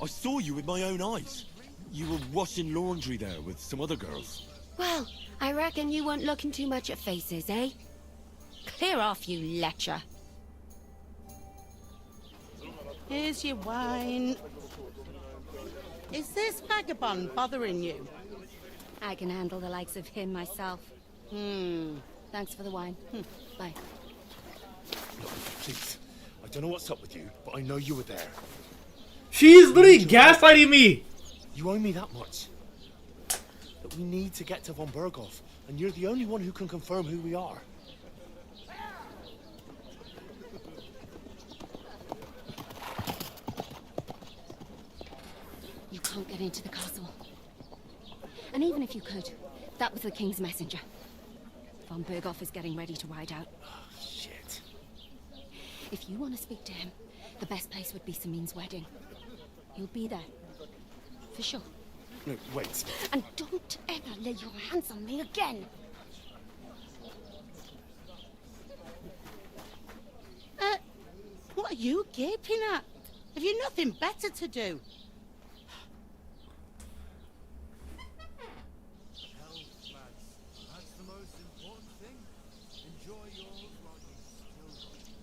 I saw you with my own eyes. You were washing laundry there with some other girls. Well, I reckon you weren't looking too much at faces, eh? Clear off, you lecher. Here's your wine. Is this vagabond bothering you? I can handle the likes of him myself. Thanks for the wine. Bye. Look, please. I don't know what's up with you, but I know you were there. She's literally gaslighting me! You owe me that much. That we need to get to von Berghoff, and you're the only one who can confirm who we are. You can't get into the castle. And even if you could, that was the king's messenger. Von Berghoff is getting ready to ride out. Shit. If you want to speak to him, the best place would be Samin's wedding. He'll be there. For sure. No, wait. And don't ever lay your hands on me again. What are you gaping at? Have you nothing better to do?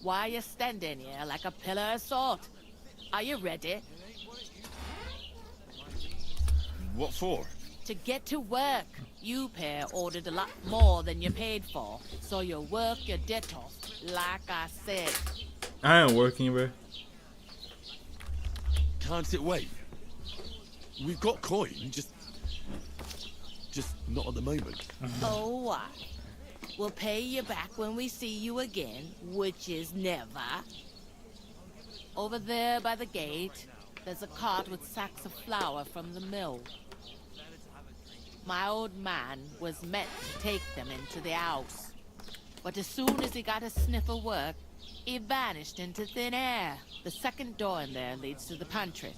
Why are you standing here like a pillar of salt? Are you ready? What for? To get to work. You pair ordered a lot more than you paid for, so you work your debt off, like I said. I ain't working, bro. Can't it wait? We've got coin, just not at the moment. Oh, why? We'll pay you back when we see you again, which is never. Over there by the gate, there's a cart with sacks of flour from the mill. My old man was meant to take them into the house. But as soon as he got a sniff of work, he vanished into thin air. The second door in there leads to the pantry.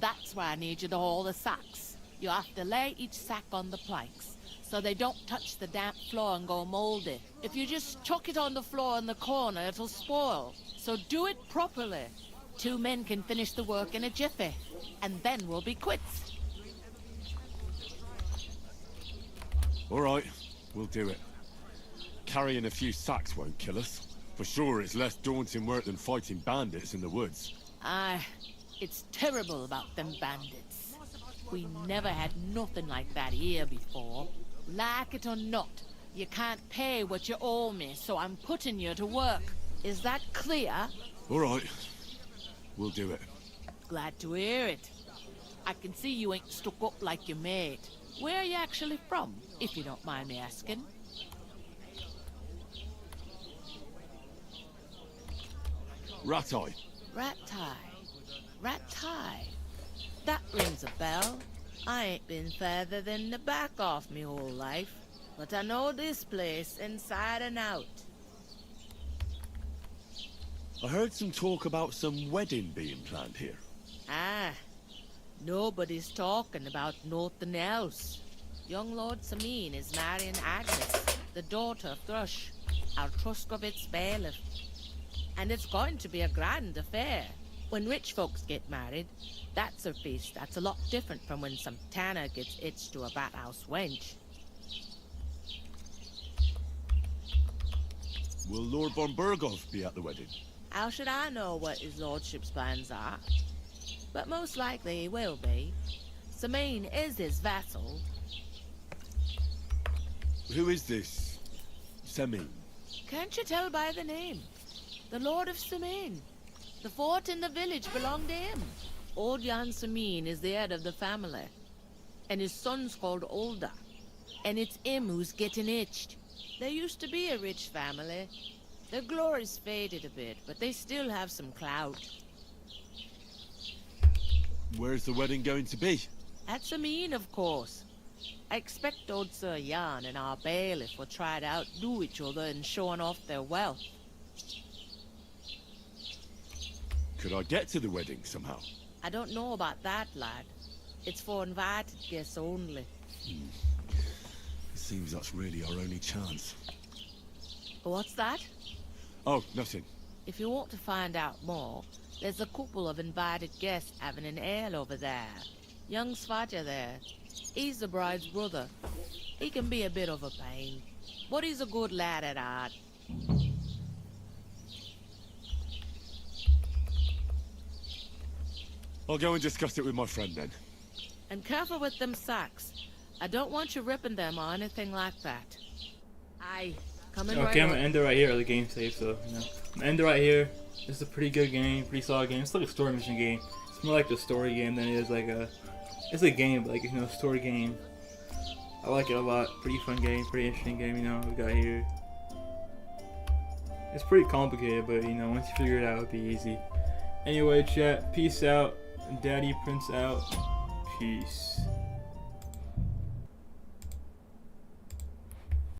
That's where I need you to haul the sacks. You have to lay each sack on the planks, so they don't touch the damp floor and go moldy. If you just chuck it on the floor in the corner, it'll spoil. So do it properly. 2 men can finish the work in a jiffy, and then we'll be quits. All right, we'll do it. Carrying a few sacks won't kill us. For sure, it's less daunting work than fighting bandits in the woods. Aye, it's terrible about them bandits. We never had nothing like that here before. Like it or not, you can't pay what you owe me, so I'm putting you to work. Is that clear? All right. We'll do it. Glad to hear it. I can see you ain't stuck up like your mate. Where are you actually from, if you don't mind me asking? Ratai. Ratai. That rings a bell. I ain't been further than the back off me whole life, but I know this place inside and out. I heard some talk about some wedding being planned here. Ah, nobody's talking about nothing else. Young Lord Samin is marrying Agnes, the daughter of Thrush, our Truskovitz bailiff. And it's going to be a grand affair. When rich folks get married, that's a feast that's a lot different from when some tanner gets hitched to a bathhouse wench. Will Lord von Berghoff be at the wedding? How should I know what his lordship's plans are? But most likely he will be. Samin is his vassal. Who is this Samin? Can't you tell by the name? The Lord of Samin. The fort in the village belonged to him. Old Jan Samin is the head of the family. And his son's called Olda. And it's him who's getting itched. There used to be a rich family. Their glory's faded a bit, but they still have some clout. Where's the wedding going to be? At Samin, of course. I expect old Sir Jan and our bailiff will try to outdo each other in showing off their wealth. Could I get to the wedding somehow? I don't know about that, lad. It's for invited guests only. It seems that's really our only chance. What's that? Oh, nothing. If you want to find out more, there's a couple of invited guests having an ale over there. Young Svaja there. He's the bride's brother. He can be a bit of a pain, but he's a good lad at heart. I'll go and discuss it with my friend then. And careful with them sacks. I don't want you ripping them or anything like that. Aye, coming right Okay, I'm up. gonna end it right here. The game save, so you know. I'm gonna end it right here. It's a pretty good game, pretty solid game. It's like a story mission game. It's more like a story game than it is like a. It's a game, but like story game. I like it a lot. Pretty fun game, pretty interesting game. You know, we got here. It's pretty complicated, but you know, once you figure it out, it'll be easy. Anyway, chat. Peace out. Daddy Prince out. Peace.